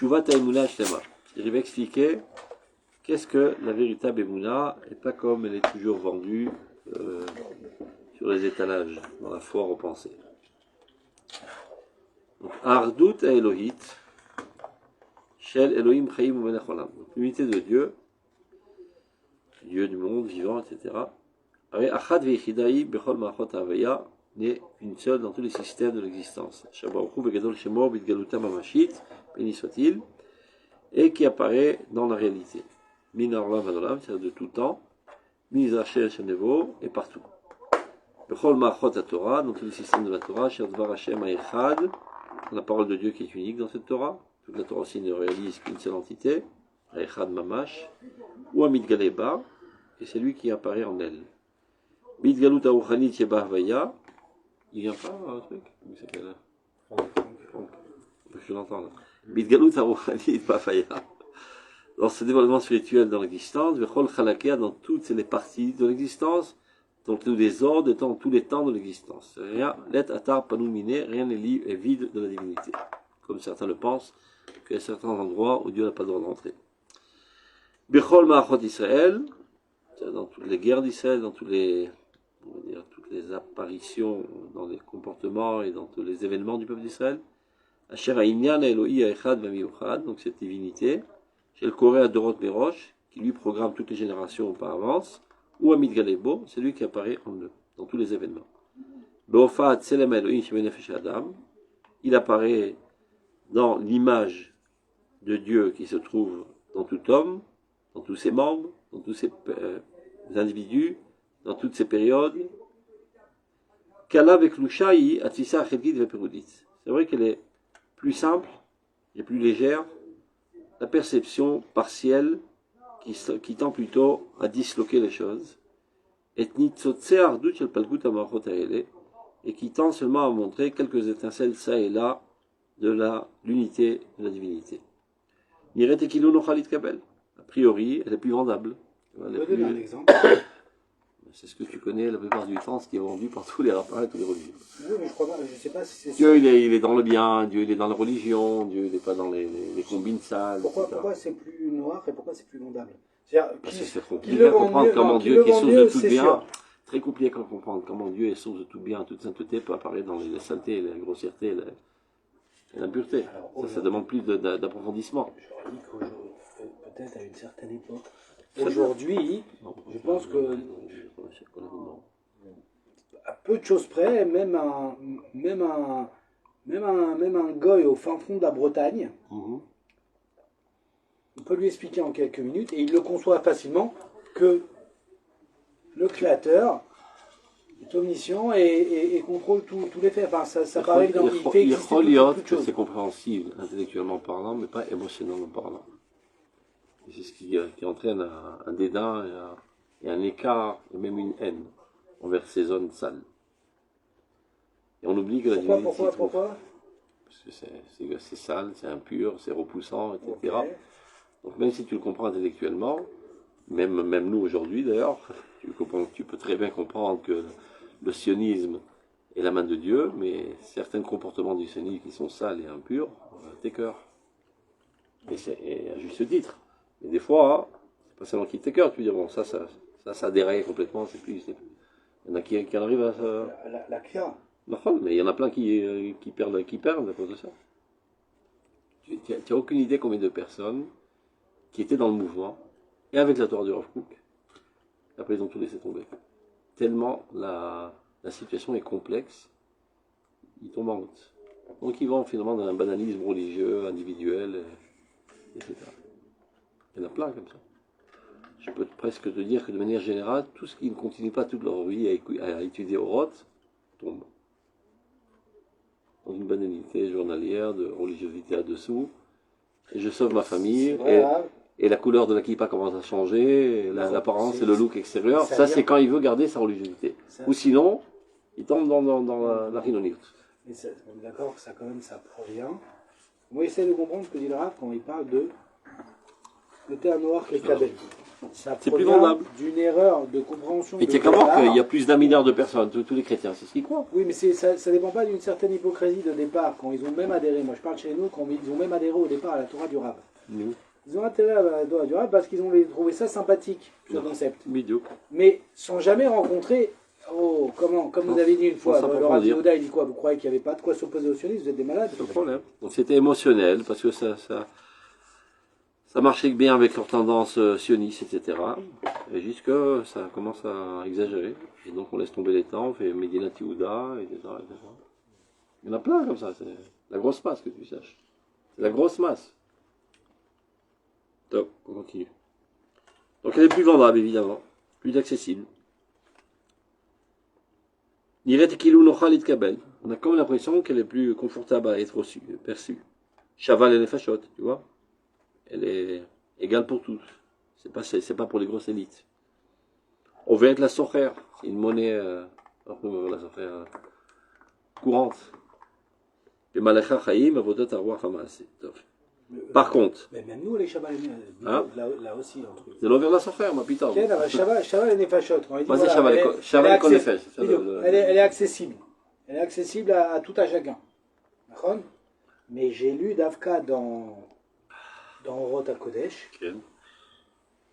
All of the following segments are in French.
Tshuvat ha'emuna shlema. Il va expliquer qu'est-ce que la véritable émouna, et pas comme elle est toujours vendue sur les étalages, dans la foire aux pensées. Ardut ha'elohit, shel Elohim chayim u'melech olam. L'unité de Dieu, Dieu du monde, vivant, etc. Achad ve'yichidaï bechol ma'achot ha'avaya, n'est une seule dans tous les systèmes de l'existence. Shabaruchu begadol shemo b'itgaluta mamashit, béni soit-il, et qui apparaît dans la réalité. Min ha'olam ad olam, c'est-à-dire de tout temps, min Israël shenevo, et partout. Bechol ma'achot ha'Torah, dans tous les systèmes de la Torah, sher dvar Hashem ha'echad, la parole de Dieu qui est unique dans cette Torah. Toute la Torah aussi ne réalise qu'une seule entité, ha'echad mamash, ou ha'mitgaleba, et c'est lui qui apparaît en elle. B'itgalut ha'ruchanit sheba havaya, il vient pas, un truc? Comment il s'appelle? Franck. Je l'entends là. Bidgalut haruchanit bafaya. Dans ce développement spirituel dans l'existence, vechol chalakia, dans toutes les parties de l'existence, dans tous les ordres, dans tous les temps de l'existence. Rien, let atar panumine, rien n'est vide de la divinité. Comme certains le pensent, qu'il y a certains endroits où Dieu n'a pas le droit d'entrer. Bechol ma'achot Israël, dans toutes les guerres d'Israël, dans tous les, on va dire, toutes les apparitions dans les comportements et dans tous les événements du peuple d'Israël. Asher ha'inyan ha'eloi ha'echad v'amiuchad, donc cette divinité, chez le Koré Adorot Merosh, qui lui programme toutes les générations par avance, ou Amit Galebo, c'est lui qui apparaît en eux, dans tous les événements. Be'ofat Tselem Elohim Shebenefesh Adam, il apparaît dans l'image de Dieu qui se trouve dans tout homme, dans tous ses membres, dans tous ses individus, dans toutes ces périodes. Kala veklushaï atisa chelkit veperudit. C'est vrai qu'elle est plus simple et plus légère, la perception partielle qui tend plutôt à disloquer les choses, et qui tend seulement à montrer quelques étincelles ça et là de l'unité de la divinité. A priori, elle est plus vendable. On peut donner un exemple. C'est ce que tu connais la plupart du temps, ce qui est vendu par tous les rapports et tous les religieux. Oui, mais je crois pas, je sais pas si c'est Dieu, il est dans le bien, Dieu, il est dans la religion, Dieu, il n'est pas dans les combines sales. Pourquoi c'est plus noir et pourquoi c'est plus vendable? C'est compliqué à comprendre comment Dieu, qui est source de tout bien, très compliqué à comprendre comment Dieu est source de tout bien, toute sainteté, peut apparaître dans les saletés, la grossièreté et l'impureté. Ça demande plus d'approfondissement. Je dis qu'aujourd'hui, peut-être à une certaine époque, aujourd'hui, je pense que à peu de choses près, même un goy au fin fond de la Bretagne, on peut lui expliquer en quelques minutes, et il le conçoit facilement, que le Créateur est omniscient et contrôle tous les faits. Enfin, ça paraît évident. Il fait exister toute chose. C'est compréhensible intellectuellement parlant, mais pas émotionnellement parlant. Et c'est ce qui entraîne un dédain et un écart, et même une haine envers ces zones sales. Et on oublie que la divinité... Pourquoi Parce que c'est sale, c'est impur, c'est repoussant, etc. Okay. Donc même si tu le comprends intellectuellement, même nous aujourd'hui d'ailleurs, tu peux très bien comprendre que le sionisme est la main de Dieu, mais certains comportements du sionisme qui sont sales et impurs t'écœurent. Et à juste titre. Et des fois, c'est pas seulement qui t'écœure, tu veux dire, bon, ça déraille complètement, c'est plus... Il y en a qui arrivent à ça. La Kia. Mais il y en a plein qui perdent à cause de ça. Tu n'as aucune idée combien de personnes qui étaient dans le mouvement, et avec la Torah du Rav Kook, après ils ont tout laissé tomber. Tellement la situation est complexe, ils tombent en route. Donc ils vont finalement dans un banalisme religieux, individuel, etc. Il y en a plein comme ça. Je peux presque te dire que de manière générale, tout ce qui ne continue pas toute leur vie à étudier au Roth, tombe. Dans une banalité journalière de religiosité à dessous, et je sauve ma famille, et la couleur de la kippa commence à changer, l'apparence et le look extérieur, ça c'est quand il veut garder sa religiosité. Ou sinon, il tombe dans la rinonite. Mais on est d'accord que ça quand même ça provient. Moi j'essaie de comprendre ce que dit le Rav quand il parle de terre noire et cabelle. Ça c'est plus provient vendable. d'une erreur de compréhension. Et de tu qu'à voir départ. qu'il y a plus d'un milliard de personnes, tous les chrétiens, c'est ce qu'ils croient. Oui, mais ça ne dépend pas d'une certaine hypocrisie de départ, quand ils ont même adhéré. Moi, je parle chez nous, quand ils ont même adhéré au départ à la Torah du Rab. Nous, Ils ont adhéré à la Torah du Rab parce qu'ils ont trouvé ça sympathique, ce concept. Midouk. Mais sans jamais rencontrer, comme vous avez dit une fois, sans le approfondir. Rav Yehuda, il dit quoi? Vous croyez qu'il n'y avait pas de quoi s'opposer aux sionistes? Vous êtes des malades? Pas de problème. Donc c'était émotionnel, parce que ça marchait bien avec leurs tendances sionistes, etc. Et jusque ça commence à exagérer. Et donc on laisse tomber les temps, on fait Medina Yehuda, etc., etc. Il y en a plein comme ça, c'est la grosse masse que tu saches. C'est la grosse masse. Top, on continue. Donc elle est plus vendable évidemment, plus accessible. Niret Kilou Nochal Kabel. On a comme l'impression qu'elle est plus confortable à être perçue. Chaval et les fachottes, tu vois. Elle est égale pour tous. C'est pas pour les grosses élites. On veut être la socher, c'est une monnaie la socher courante. Les malacha chaim avodat arwach hamaaseh. Par contre, Mais même nous, les Shabbat, Hein là aussi, entre c'est l'envers de la socher, ma putain. Shabbat et Nefashot. Vas-y, Chaval et Konefesh. Elle est accessible. Elle est accessible à tout à chacun. D'accord? Mais j'ai lu Davka dans Orot HaKodesh. Ok.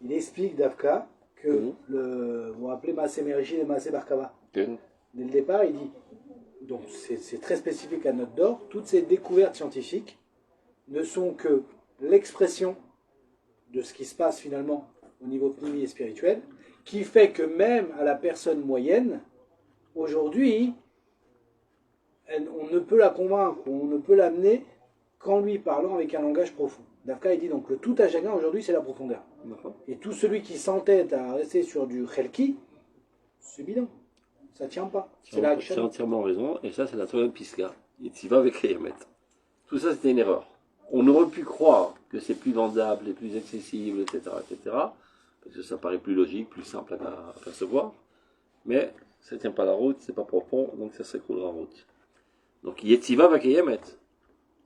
Il explique Davka que Mhm. vous rappelez Maaseh Merishit et Maaseh Barkava. Ok. Dès le départ, il dit, donc c'est très spécifique à notre d'or, toutes ces découvertes scientifiques ne sont que l'expression de ce qui se passe finalement au niveau pnimi et spirituel, qui fait que même à la personne moyenne, aujourd'hui, on ne peut la convaincre, on ne peut l'amener qu'en lui parlant avec un langage profond. Davka, il dit donc le tout à chacun aujourd'hui, c'est la profondeur. Et tout celui qui s'entête à rester sur du chelki, c'est bidon. Ça tient pas. C'est la Tu as entièrement raison, et ça c'est la troisième piska. Et tu vas avec Réamet. Tout ça c'était une erreur. On aurait pu croire que c'est plus vendable et plus accessible, etc., etc., parce que ça paraît plus logique, plus simple à percevoir, mais ça ne tient pas la route, c'est pas profond, donc ça s'écroulera en route. Donc Yetiva va Keyemet.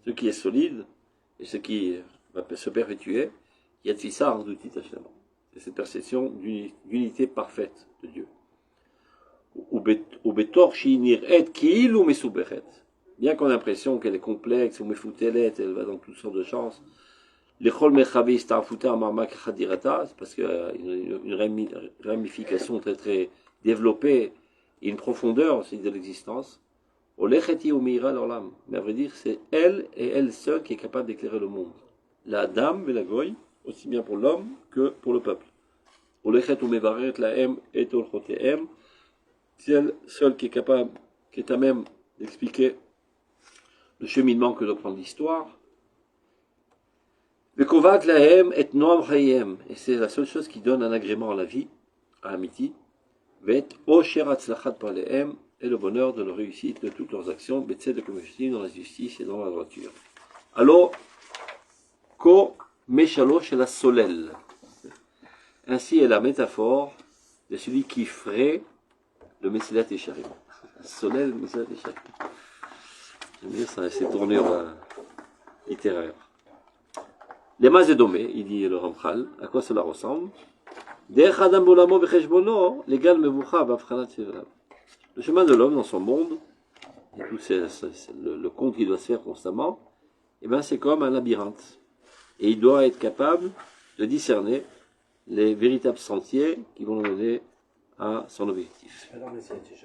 Ce qui est solide, et ce qui va se perpétuer, Yetvisa Ardoutit Hashem. C'est cette perception d'unité parfaite de Dieu. Bien qu'on ait l'impression qu'elle est complexe, ou mefoutelet, elle va dans toutes sortes de chances. C'est parce qu'il y a une ramification très très développée et une profondeur aussi de l'existence. Mais à vrai dire, c'est elle et elle seule qui est capable d'éclairer le monde. La dame et la goy, aussi bien pour l'homme que pour le peuple. C'est elle seule qui est capable, qui est à même d'expliquer le cheminement que doit prendre l'histoire. Et c'est la seule chose qui donne un agrément à la vie, à Amiti. Et le bonheur de la réussite de toutes leurs actions, dans la justice et dans la droiture. Alors, Ko Meshalosh est la solel. Ainsi est la métaphore de celui qui ferait le Messilat Esharim. Solel, Messilat Esharim. J'aime bien ça, ces tournures littéraires. Les Mazédomé, il dit le Ramchal, à quoi cela ressemble? Le chemin de l'homme dans son monde, et tout le compte qu'il doit se faire constamment, eh ben c'est comme un labyrinthe. Et il doit être capable de discerner les véritables sentiers qui vont le mener à son objectif.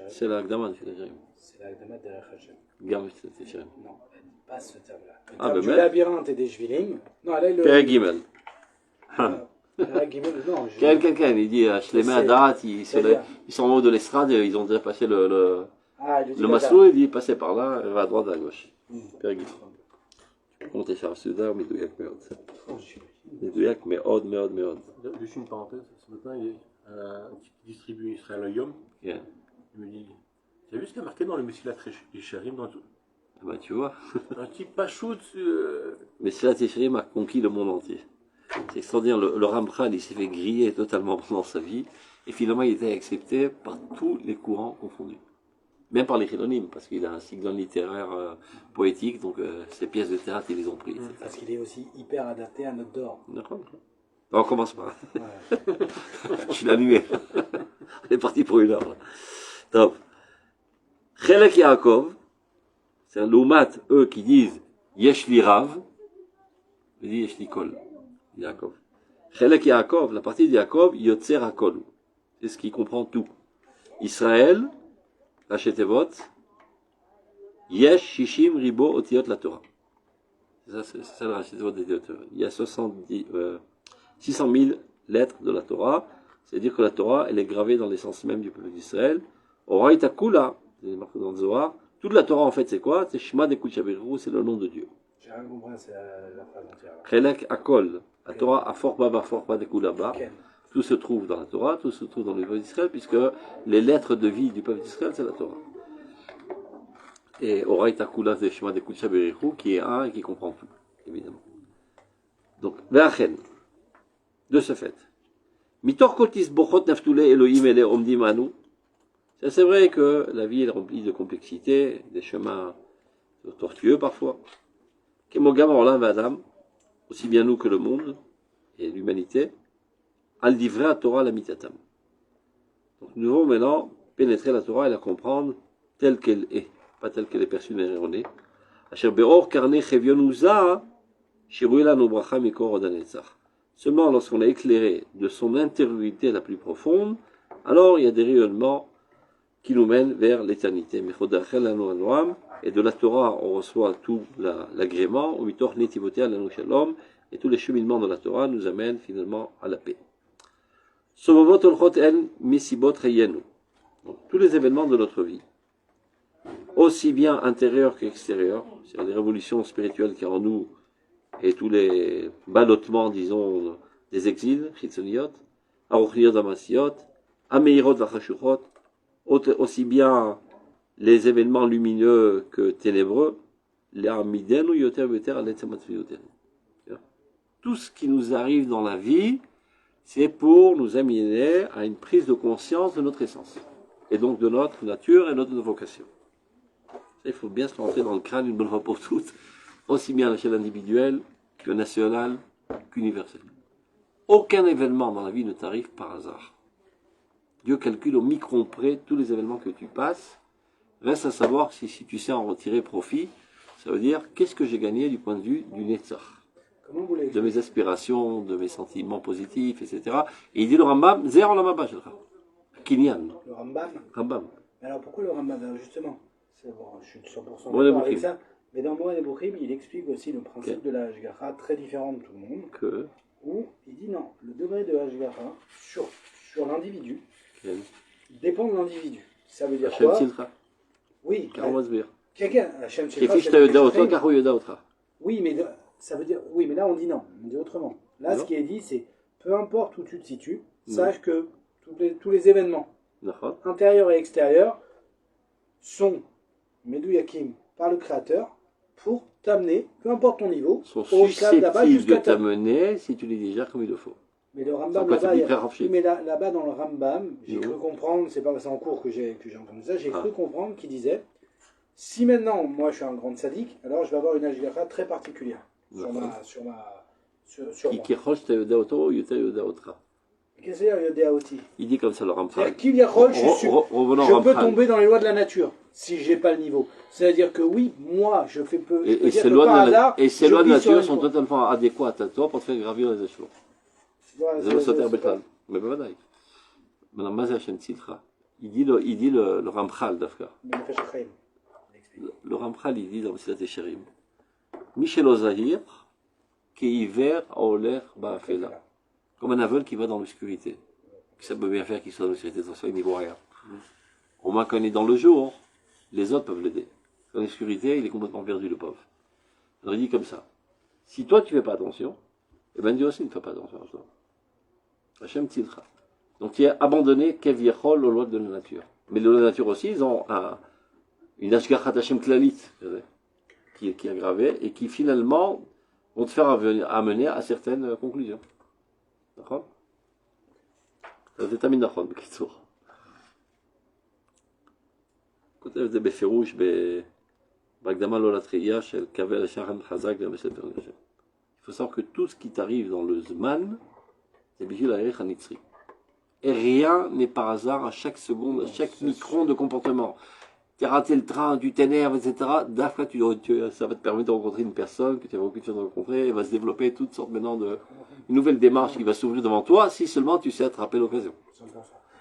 C'est la Gdama de Shiraim. C'est la Gdama derrière Hachem. Gdama de Shiraim. Non, elle dit pas ce terme-là. Le Ah, terme ben du labyrinthe et des Shvilim. Non, là, Père Gimel. Quelqu'un, il dit, Shlema Adat, ils sont en haut de l'estrade, ils ont déjà passé le maslou, il dit, passez par là, va à droite, à gauche. Père Gimel. Tu peux compter sur Sudar, mais Douyak Meod. Douyak Meod. Juste une parenthèse, ce matin, il y a un type qui distribue Israël au Yom. Yeah. Il me dit, tu as vu ce qu'il y a marqué dans le Messilat Esharim dans tout? Bah, tu vois. Un type pas shoot. Messilat Esharim a conquis le monde entier. C'est extraordinaire, le Ramchal, il s'est fait griller totalement pendant sa vie, et finalement il était accepté par tous les courants confondus. Même par les chilonimes, parce qu'il a un cycle littéraire poétique, donc ses pièces de théâtre, ils les ont prises. Parce qu'il est aussi hyper adapté à notre d'or. D'accord. On commence pas. Ouais. Je l'ai allumé. On est parti pour 1 heure. Là. Top. Chelek Yaakov, c'est un loumat, eux qui disent Yesh li Rav, il dit Yesh li Kol, Yaakov. Chelek Yaakov, la partie de Yaakov, Yotzer HaKol, c'est ce qui comprend tout. Israël, Hachetevot, Yesh Shishim Ribo Otiot la Torah. C'est ça le Hachetevot des Torah. Il y a 600 000 lettres de la Torah, c'est-à-dire que la Torah, elle est gravée dans l'essence même du peuple d'Israël. Oraita Kula, c'est marqué dans le Zohar. Toute la Torah, en fait, c'est quoi? C'est Shema de Kuchaberu, c'est le nom de Dieu. J'ai rien compris, c'est la phrase entière. Chelek Akol, la Torah, Aforba de Kulaba. Okay. Tout se trouve dans la Torah, tout se trouve dans le peuple d'Israël, puisque les lettres de vie du peuple d'Israël, c'est la Torah. Et Oraita Kula, c'est Shema de Kuchaberu, qui est un et qui comprend tout, évidemment. Donc, Ve'achen, de ce fait. Mitor Kotis Bochot Naftule Elohim Ele Omdim Anu. C'est vrai que la vie est remplie de complexité, des chemins tortueux parfois. Kemogam Orlam Vadam, aussi bien nous que le monde et l'humanité, al divra Torah la mitatam. Donc nous devons maintenant pénétrer la Torah et la comprendre telle qu'elle est, pas telle qu'elle est perçue dans l'erroné. Asher beor karne chevionuza, shiruela no bracha mikor odanetzach. Seulement lorsqu'on est éclairé de son intériorité la plus profonde, alors il y a des rayonnements qui nous mènent vers l'éternité. Et de la Torah, on reçoit tout l'agrément, et tous les cheminements de la Torah nous amènent finalement à la paix. Donc, tous les événements de notre vie, aussi bien intérieurs qu'extérieurs, c'est-à-dire les révolutions spirituelles qu'il y a en nous, et tous les ballottements, disons, des exils, Chitzoniot, Aruchniot Damasiot, Ameirot Vachashuchot, aussi bien les événements lumineux que ténébreux, tout ce qui nous arrive dans la vie, c'est pour nous amener à une prise de conscience de notre essence, et donc de notre nature et de notre vocation. Il faut bien se rentrer dans le crâne une bonne fois pour toutes, aussi bien à l'échelle individuelle que nationale qu'universelle. Aucun événement dans la vie ne t'arrive par hasard. Dieu calcule au micron près tous les événements que tu passes. Reste à savoir si tu sais en retirer profit. Ça veut dire, qu'est-ce que j'ai gagné du point de vue du Netzach, de mes aspirations, de mes sentiments positifs, etc. Et il dit le Rambam, Zer Olamaba, Kinyan. Le Rambam. Rambam. Alors pourquoi le Rambam? Justement, c'est bon, je suis 100% Bon, d'accord avec ça. Mais dans Moed et Boukhim, il explique aussi le principe de la Hashgacha, très différent de tout le monde. Où il dit non, le degré de Hashgacha sur l'individu dépend de l'individu. Ça veut dire quoi? Oui. Quelqu'un, Hachem Silcha. Oui, mais ça veut dire. Oui, mais là on dit non. On dit autrement. Là, ce qui est dit, c'est peu importe où tu te situes, sache que tous les événements intérieurs et extérieurs sont Medouyakim par le Créateur pour t'amener, peu importe ton niveau, sont susceptibles de t'amener si tu les digères comme il le faut. Mais le Rambam là-bas, dans le Rambam, j'ai cru comprendre, c'est pas ça en cours que j'ai entendu ça, j'ai cru comprendre qu'il disait, si maintenant moi je suis un grand sadique, alors je vais avoir une hashgacha très particulière sur moi. Qu'est-ce que c'est Yodeaoti? Il dit comme ça le Rambam. C'est-à-dire qu'il y a je peux tomber dans les lois de la nature si j'ai pas le niveau. C'est-à-dire que oui, moi je fais peu. Et ces lois de nature sont totalement adéquates à toi pour te faire gravir les échelons. זה לא סותר בכלל, בוודאי. מה זה השם צילך? Il dit le Ramchal דווקא. Le Ramchal, il dit dans Mesilat Yesharim, מי שלא זהיר, כעיוור ההולך באפלה. Comme un aveugle qui va dans l'obscurité. Ça peut bien faire qu'il soit dans l'obscurité, dans il n'y voit rien. Au moins quand il est dans le jour, les autres peuvent l'aider. Dans l'obscurité, il est complètement perdu, le pauvre. Alors il dit comme ça, si toi tu ne fais pas attention, eh bien Dieu aussi ne fait pas attention à toi. Hachem Tzilcha. Donc tu es abandonné Kev Yechol aux lois de la nature. Mais les lois de la nature aussi, ils ont une Hashgachat Hachem Klalit qui est aggravée et qui finalement vont te faire amener à certaines conclusions. D'accord? Ça détermine d'accord, בקיצור. כותב את זה בפירוש בהקדמה לא לתחייה של קווי לשחן חזק במספר נשם. Il faut savoir que tout ce qui t'arrive dans le Zman, C'est Bishvil Ha'erech HaNitzri. Et rien n'est par hasard à chaque seconde, à chaque micron de comportement. Tu as raté le train, tu t'énerves, etc. D'afra, ça va te permettre de rencontrer une personne que tu n'avais aucune chance de rencontrer, et va se développer toutes sortes maintenant de une nouvelle démarche qui va s'ouvrir devant toi, si seulement tu sais attraper l'occasion.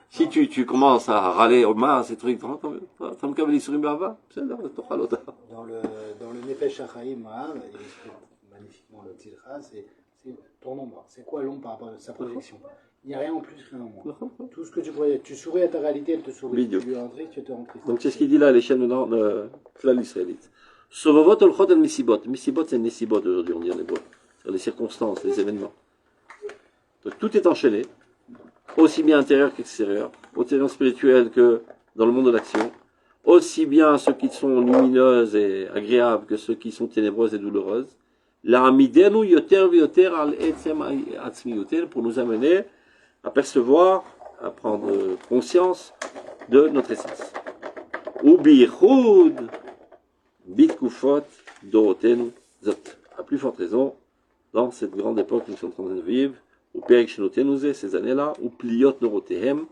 Si tu commences à râler aux mains, ces trucs, dans le Nefesh HaChaim, il explique magnifiquement le Tzilcha, c'est ton ombre. C'est quoi l'ombre par rapport à sa projection? Il n'y a rien en plus, rien en moins. Tout ce que tu croyais, tu souris à ta réalité, elle te sourit. Tu lui es en triste, tu te rends triste. Donc c'est ce qu'il dit là à l'échelle maintenant de l'israélite. Sovavot olchot el misibot. Misibot, c'est nesibot aujourd'hui, on dit en hébreu. C'est les circonstances, les événements. Donc tout est enchaîné, aussi bien intérieur qu'extérieur, au terrain spirituel que dans le monde de l'action, aussi bien ceux qui sont lumineuses et agréables que ceux qui sont ténébreuses et douloureuses. La amidenu yoter v'yoter al etzem atzmiyuter, pour nous amener à percevoir, à prendre conscience de notre essence. Ou bichud bitkufot dorotenu zot. À plus forte raison, dans cette grande époque que nous sommes en train de vivre, ou perik shenotenu ze, ces années-là, ou pliot norotehem,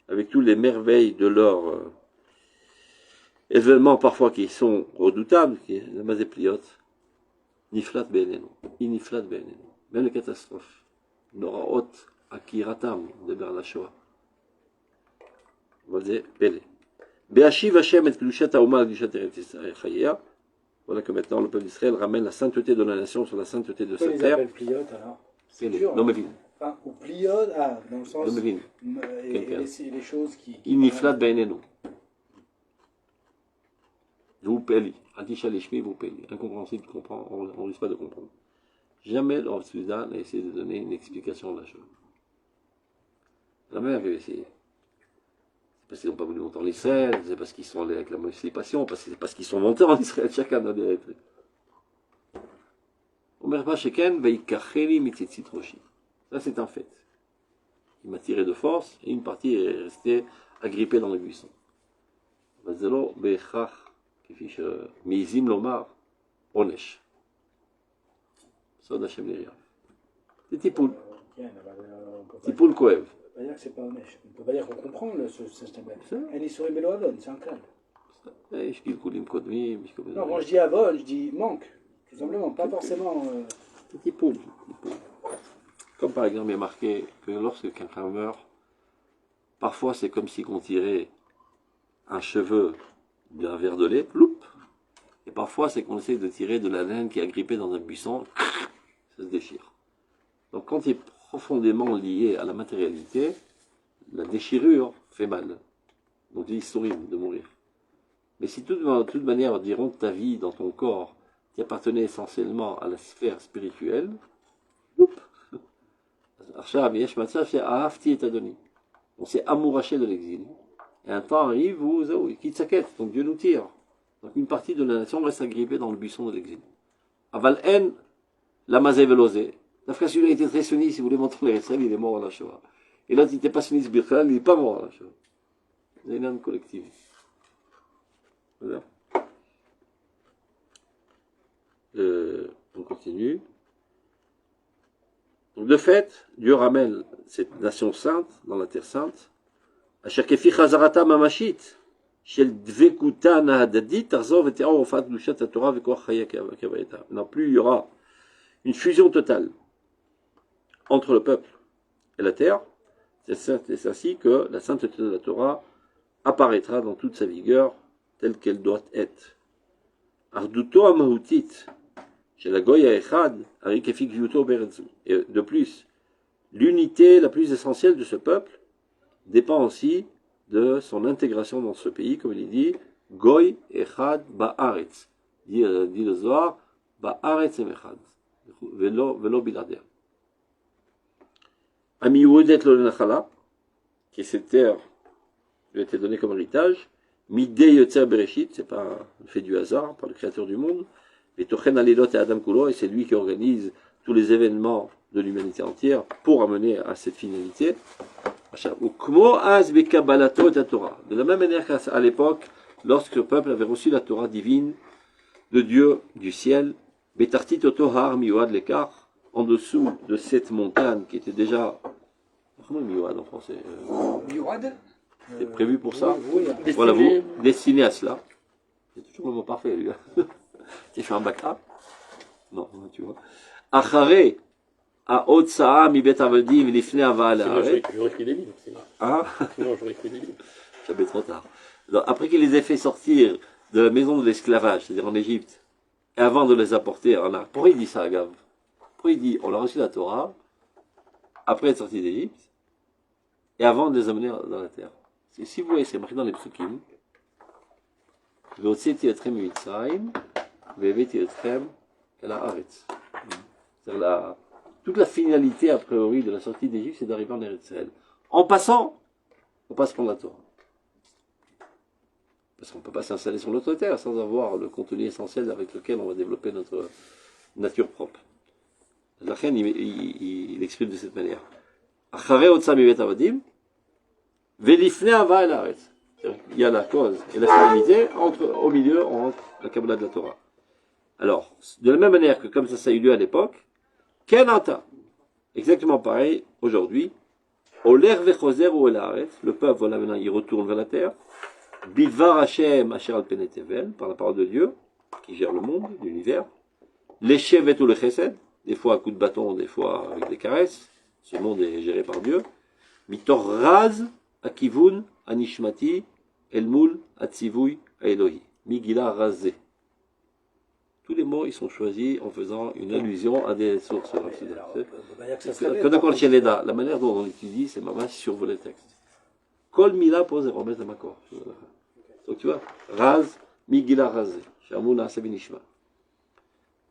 avec tous les merveilles de leurs événements parfois qui sont redoutables, qui est la mazé pliot, niflat be'enenu, iniflat be'enenu, même les catastrophes, noraot akiratam de Berlachoa. Voilà que maintenant le peuple d'Israël ramène la sainteté de la nation sur la sainteté de sa terre. Pourquoi ils appellent pliotes alors? C'est dur. Non, mais vite. Enfin, ou pliotes, dans le sens. Et les choses qui. Iniflat be'enenu. Vous payez. Adisha Lishmi, vous payez. Incompréhensible, on ne risque pas de comprendre. Jamais le Rav Tzvida n'a essayé de donner une explication de la chose. Jamais avait essayé. C'est parce qu'ils n'ont pas voulu monter en Israël, c'est parce qu'ils sont allés avec la passion, c'est parce qu'ils sont montés en Israël, chacun a des trucs. Omer pas Sheken, Veikacheli Mitzitzit Roshi. Ça c'est un fait. Il m'a tiré de force et une partie est restée agrippée dans le buisson. Vazelo Bechach, Kifish Mizim Lomar, Onesh. Sod Hashem Liriav. C'est Tipoul. Tipoul Koev. On ne peut pas dire que c'est pas honnête. On ne peut pas dire qu'on comprend ce système. Elle est sur Melo Avon, c'est un calme. Non, quand je dis Avon, je dis manque. Tout simplement, pas forcément. Petit poule. Comme par exemple, il y a marqué que lorsque quelqu'un meurt, parfois c'est comme si on tirait un cheveu d'un verre de lait, ploup. Et parfois c'est qu'on essaie de tirer de la laine qui est agrippée dans un buisson, ça se déchire. Donc quand il est profondément lié à la matérialité, la déchirure fait mal. Donc c'est horrible de mourir. Mais si de toute manière, diront que ta vie dans ton corps, qui appartenait essentiellement à la sphère spirituelle, on s'est amouraché de l'exil. Et un temps arrive où il quitte sa quête, donc Dieu nous tire. Donc une partie de la nation reste agrippée dans le buisson de l'exil. Aval en la mazé velosé. La frère celui-là était très sunni, si vous voulez montrer les Israël, il est mort à la Shoah. Et l'autre, il n'était pas sunni Birkhal, il n'est pas mort à la Shoah. C'est une âme collective. Voilà. On continue. Donc de fait, Dieu ramène cette nation sainte dans la terre sainte. À chaque fi chazarata mamashit, shel dvekuta nahadadit, tarzov et te'or ofat lushat Torah vekoach chaya kavayeta. Non plus, il y aura une fusion totale entre le peuple et la terre. C'est ainsi que la sainteté de la Torah apparaîtra dans toute sa vigueur telle qu'elle doit être. Arduto amahutit, chez la goya echad, arikefik yuto beretzu. Et de plus, l'unité la plus essentielle de ce peuple dépend aussi de son intégration dans ce pays, comme il dit, goy echad ba'aretz. Dit le Zohar, ba'aretz em echad. Velo bilader. Ami Uedet lo lenachala, qui est cette terre lui a été donnée comme héritage, Midei Yotzer Bereshit, c'est pas un fait du hasard, par le créateur du monde, et Tochen Alilot et Adam Kulo, et c'est lui qui organise tous les événements de l'humanité entière pour amener à cette finalité. De la même manière qu'à l'époque, lorsque le peuple avait reçu la Torah divine de Dieu du ciel, Betartit Otohar Miwad Lekar, en dessous de cette montagne qui était déjà Comment miouad en français Miouad. C'est prévu pour ça. Oui, Voilà, vous, destiné à cela. C'est toujours le mot parfait, lui. Tu fais un bac A? Non, tu vois. Achare, a otsaa mi bet avadim, lifne ava J'aurais écrit des livres. Hein? Sinon, j'aurais écrit des livres. J'avais trop tard. Donc, après qu'il les ait fait sortir de la maison de l'esclavage, c'est-à-dire en Égypte, et avant de les apporter en Arabie. Pourquoi il dit ça, Gav? Pourquoi il dit, on a reçu la Torah, après être sorti d'Égypte, et avant de les amener dans la terre. Si vous voyez, c'est marqué dans les psukim, Ve'otzeti etrem mitzrayim, ve'aveti etrem el haaretz. C'est-à-dire toute la finalité, a priori, de la sortie d'Égypte, c'est d'arriver en Eretz Israël. En passant, on passe par la Torah. Parce qu'on ne peut pas s'installer sur notre terre sans avoir le contenu essentiel avec lequel on va développer notre nature propre. La reine, il exprime de cette manière. Achare otsa mi bet avadim, ve'lifne ava el haaretz. Il y a la cause et la finalité au milieu, entre la Kabbalah de la Torah. Alors, de la même manière que comme ça a eu lieu à l'époque, Kenata, exactement pareil, aujourd'hui, Oler vechoser ou el haaretz, le peuple, voilà maintenant, il retourne vers la terre, Bidvar Hashem asher al pene tevel, par la parole de Dieu, qui gère le monde, l'univers, Leshevet ou le chesed, des fois à coups de bâton, des fois avec des caresses, ce monde est géré par Dieu, Mitor raz, akivun, anishmati, elmul, atzivui, aelohi, migila razé. Tous les mots, ils sont choisis en faisant une allusion à des sources. La manière dont on étudie, c'est ma survoler le texte. Kol mila pose et remet à ma corps. Donc tu vois, raz, migila razé, shamuna sabinishma.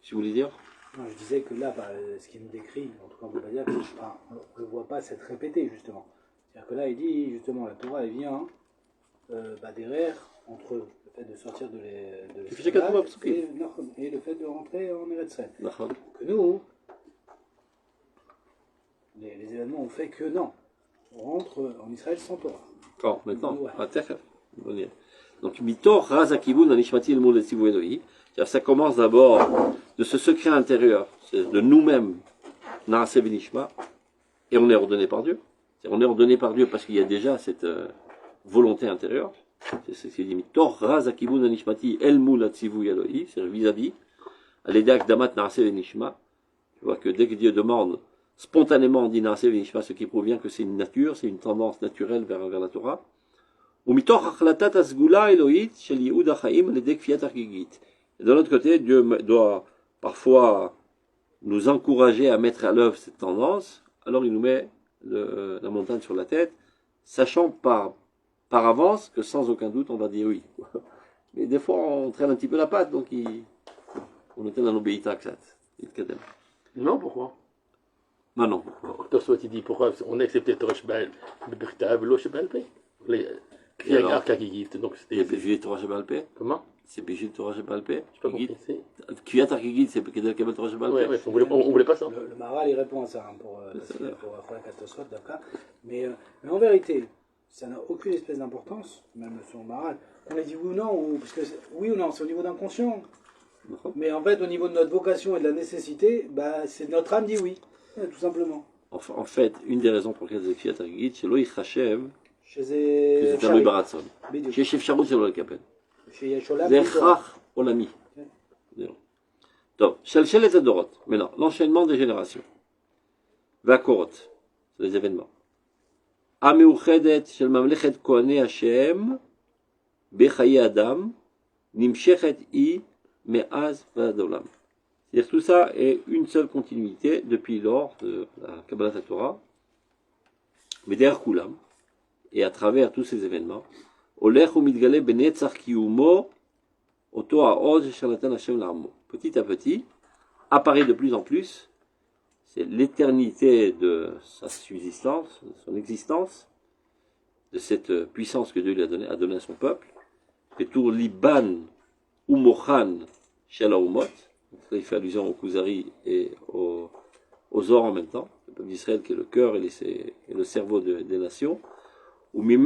Si vous voulez dire? Non, je disais que là, ce qu'il nous décrit, en tout cas, on ne le voit pas s'être répété, justement. C'est-à-dire que là, il dit, justement, la Torah, elle vient derrière, entre le fait de sortir de l'esclavage et le fait de rentrer en Eretz Israël. Que nous, les événements ont fait que non, on rentre en Israël sans Torah. Oh, maintenant, donc, mitor raz akivun anishmati elmul atzivui Elohi. Ça commence d'abord de ce secret intérieur, de nous-mêmes, Naaseh Benishma, et on est ordonné par Dieu. On est ordonné par Dieu parce qu'il y a déjà cette volonté intérieure. C'est ce qu'il dit, Tor raz akivun anishmati el mul atzivui Elohi, c'est vis-à-vis, à l'édak damat Naaseh Benishma. Tu vois que dès que Dieu demande, spontanément on dit Naaseh Benishma, ce qui provient que c'est une nature, c'est une tendance naturelle vers la Torah. Ou mitor achlatat asgula Elohit shel yehud hachaim ledek fiat argigit. Et de l'autre côté, Dieu doit parfois nous encourager à mettre à l'œuvre cette tendance, alors il nous met la montagne sur la tête, sachant par avance que sans aucun doute on va dire oui. Mais des fois on traîne un petit peu la patte, donc on était dans l'obéita que ça. Non, pourquoi? Ben non. Toi, tu dis pourquoi on a accepté le Torah Shebal, le Bertav, l'eau Shebal Pé. Donc c'était Bijou Torah Shebal Pé. Comment? C'est Bijou Torah Shebal Pé. Je sais pas compris. Kiyat Argigit, c'est Kedel Kabel Torah Shebal Pé. Ouais, on voulait pas ça. Le Maharal, il répond à ça, pour la catastrophe d'après. Mais en vérité, ça n'a aucune espèce d'importance, même son Maharal. On a dit oui ou non, parce que oui ou non, c'est au niveau d'inconscient. Mais en fait, au niveau de notre vocation et de la nécessité, c'est notre âme dit oui, tout simplement. En fait, une des raisons pour lesquelles c'est Kiyat Argigit, c'est l'Oïch Hashem, c'est Taloui Baratson. Chez Chef Charou, c'est l'Oïch Kapel. C'est Chach Olami. Donc, Shalshel et Adorot. Maintenant, l'enchaînement des générations. Vakorot, c'est les événements. Ameuchedet shel mamlechet kohanei Hashem bechaye Adam nimshechet i me'az v'ad olam. C'est-à-dire tout ça est une seule continuité depuis lors de la Kabbalat Torah, mais derrière Kulam, et à travers tous ces événements, Olech u'mitgale benetzach kiyumo oto ha'oz asher natan Hashem la'amo. Petit à petit, apparaît de plus en plus, c'est l'éternité de sa subsistance, de son existence, de cette puissance que Dieu lui a donnée à son peuple, et tour liban ou mochan shel ha'umot. Il fait allusion au Kuzari et aux Or en même temps, le peuple d'Israël qui est le cœur et le cerveau des nations. Et de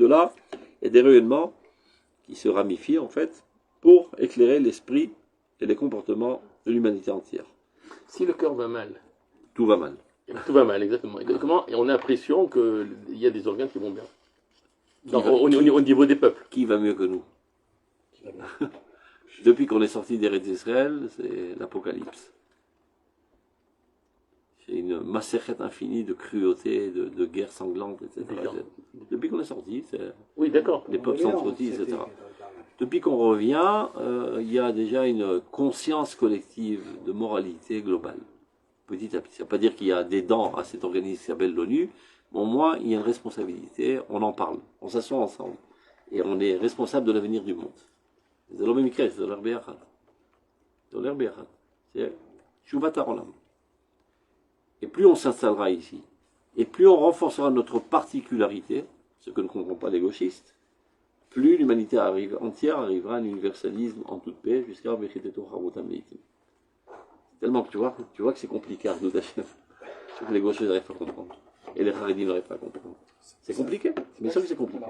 là, il y a des rayonnements qui se ramifient en fait pour éclairer l'esprit et les comportements de l'humanité entière. Si le cœur va mal, tout va mal. tout va mal, exactement. Et comment, et on a l'impression qu'il y a des organes qui vont bien. Non, au niveau des peuples. Qui va mieux que nous? Depuis qu'on est sorti d'Eretz Israël, c'est l'apocalypse. C'est une macérette infinie de cruauté, de guerres sanglantes, etc. Depuis qu'on est sorti, Oui, d'accord. les peuples s'entretuent, etc. Depuis qu'on revient, il y a déjà une conscience collective de moralité globale. Petit à petit. Ça ne veut pas dire qu'il y a des dents à cet organisme qui s'appelle l'ONU, mais au moins il y a une responsabilité, on en parle, on s'assoit ensemble, et on est responsable de l'avenir du monde. C'est l'homme écrit, c'est l'herbe yachad. C'est l'herbe yachad. C'est Shuvat HaOlam. Et plus on s'installera ici, et plus on renforcera notre particularité, ce que ne comprend pas les gauchistes, plus l'humanité entière arrivera à un universalisme en toute paix jusqu'à Becheteto Charotam Leitim. Tellement que tu vois que c'est compliqué à nous d'acheter. Que les gauchos n'arrivent pas à comprendre. Et les Haredim n'arrivent pas à comprendre. C'est compliqué. C'est bien sûr que c'est compliqué.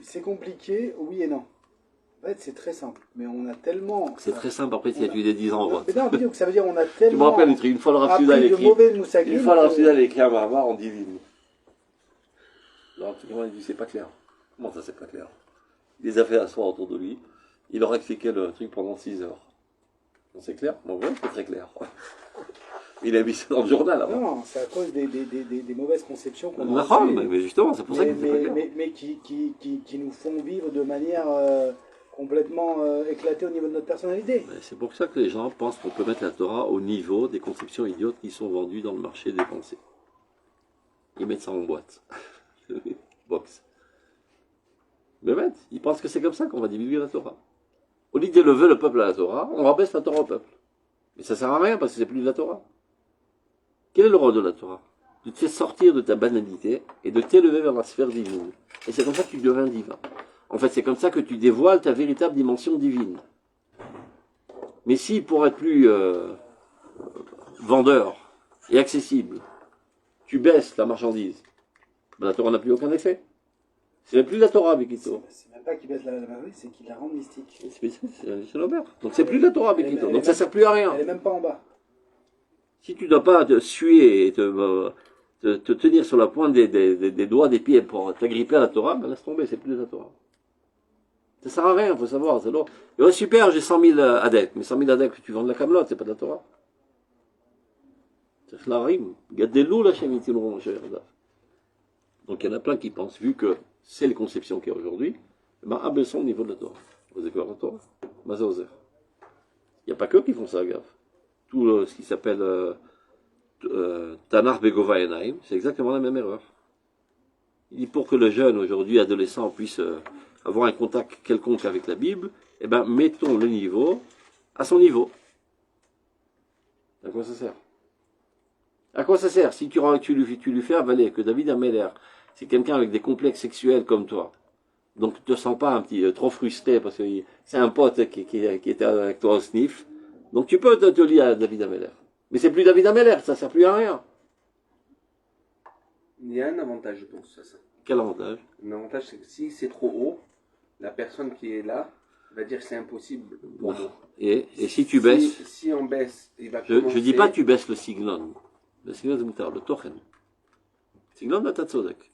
C'est compliqué, oui et non. En fait, c'est très simple. Mais on a tellement. C'est très simple, après, si tu as des 10 ans en vote. Mais non, ça veut dire on a Tu me tellement. rappelles, une fois le Rav Sudal écrit. Une fois le Rav Sudal écrit un barbare en divine. Alors, il dit c'est pas clair. Comment ça, c'est pas clair? Il les a fait asseoir autour de lui. Il leur a expliqué le truc pendant 6 heures. C'est clair? Bon, ouais, c'est très clair. Il a mis ça dans le journal avant. Non, c'est à cause des mauvaises conceptions qu'on a. Mais justement, c'est pour ça que c'est pas clair. Mais qui nous font vivre de manière complètement éclatée au niveau de notre personnalité. C'est pour ça que les gens pensent qu'on peut mettre la Torah au niveau des conceptions idiotes qui sont vendues dans le marché des pensées. Ils mettent ça en boîte. Box. Mais même, ils pensent que c'est comme ça qu'on va divulguer la Torah. Au lieu d'élever le peuple à la Torah, on rabaisse la Torah au peuple. Mais ça sert à rien parce que c'est plus de la Torah. Quel est le rôle de la Torah? De te faire sortir de ta banalité et de t'élever vers la sphère divine. Et c'est comme ça que tu deviens divin. En fait, c'est comme ça que tu dévoiles ta véritable dimension divine. Mais si, pour être plus vendeur et accessible, tu baisses la marchandise, ben la Torah n'a plus aucun effet. C'est même plus la Torah, Bekito. C'est même pas qu'il baisse la marchandise, c'est qu'il la rend mystique. C'est l'Aubert. Donc c'est plus de la Torah, Bekito. Donc ça sert plus à rien. Elle est même pas en bas. Si tu ne dois pas te suer et te tenir sur la pointe des doigts des pieds pour t'agripper à la Torah, ben laisse tomber, c'est plus de la Torah. Ça sert à rien, il faut savoir. C'est lourd. Et ouais, super, j'ai 100 000 adeptes. Mais 100 000 adeptes que tu vends de la camelote, c'est pas de la Torah. C'est la rime. Gaddelou la chemitilou, mon cher. Donc il y en a plein qui pensent, vu que c'est les conceptions qu'il y a aujourd'hui, ben abaissons au niveau de la Torah. Vous avez quoi la Torah? Mazaozer. Il n'y a pas que qui font ça, gaffe. Tout ce qui s'appelle Tanar Begova Enaim, c'est exactement la même erreur. Il dit pour que le jeune, aujourd'hui, adolescent, puisse avoir un contact quelconque avec la Bible, eh ben, mettons le niveau à son niveau. À quoi ça sert? À quoi ça sert? Si tu lui fais avaler que David Ameller, c'est quelqu'un avec des complexes sexuels comme toi, donc tu te sens pas un petit trop frustré parce que c'est un pote qui était avec toi au sniff, donc tu peux te lier à David Ameller. Mais c'est plus David Ameller, ça sert plus à rien. Il y a un avantage, je pense, à ça. Quel avantage? Un avantage, c'est que si c'est trop haut, la personne qui est là va dire que c'est impossible pour nous. Et si tu baisses, si on baisse, il va je ne dis pas que tu baisses le siglon. Le siglon de Moutar, le tochen. Le siglon de Tatsodek.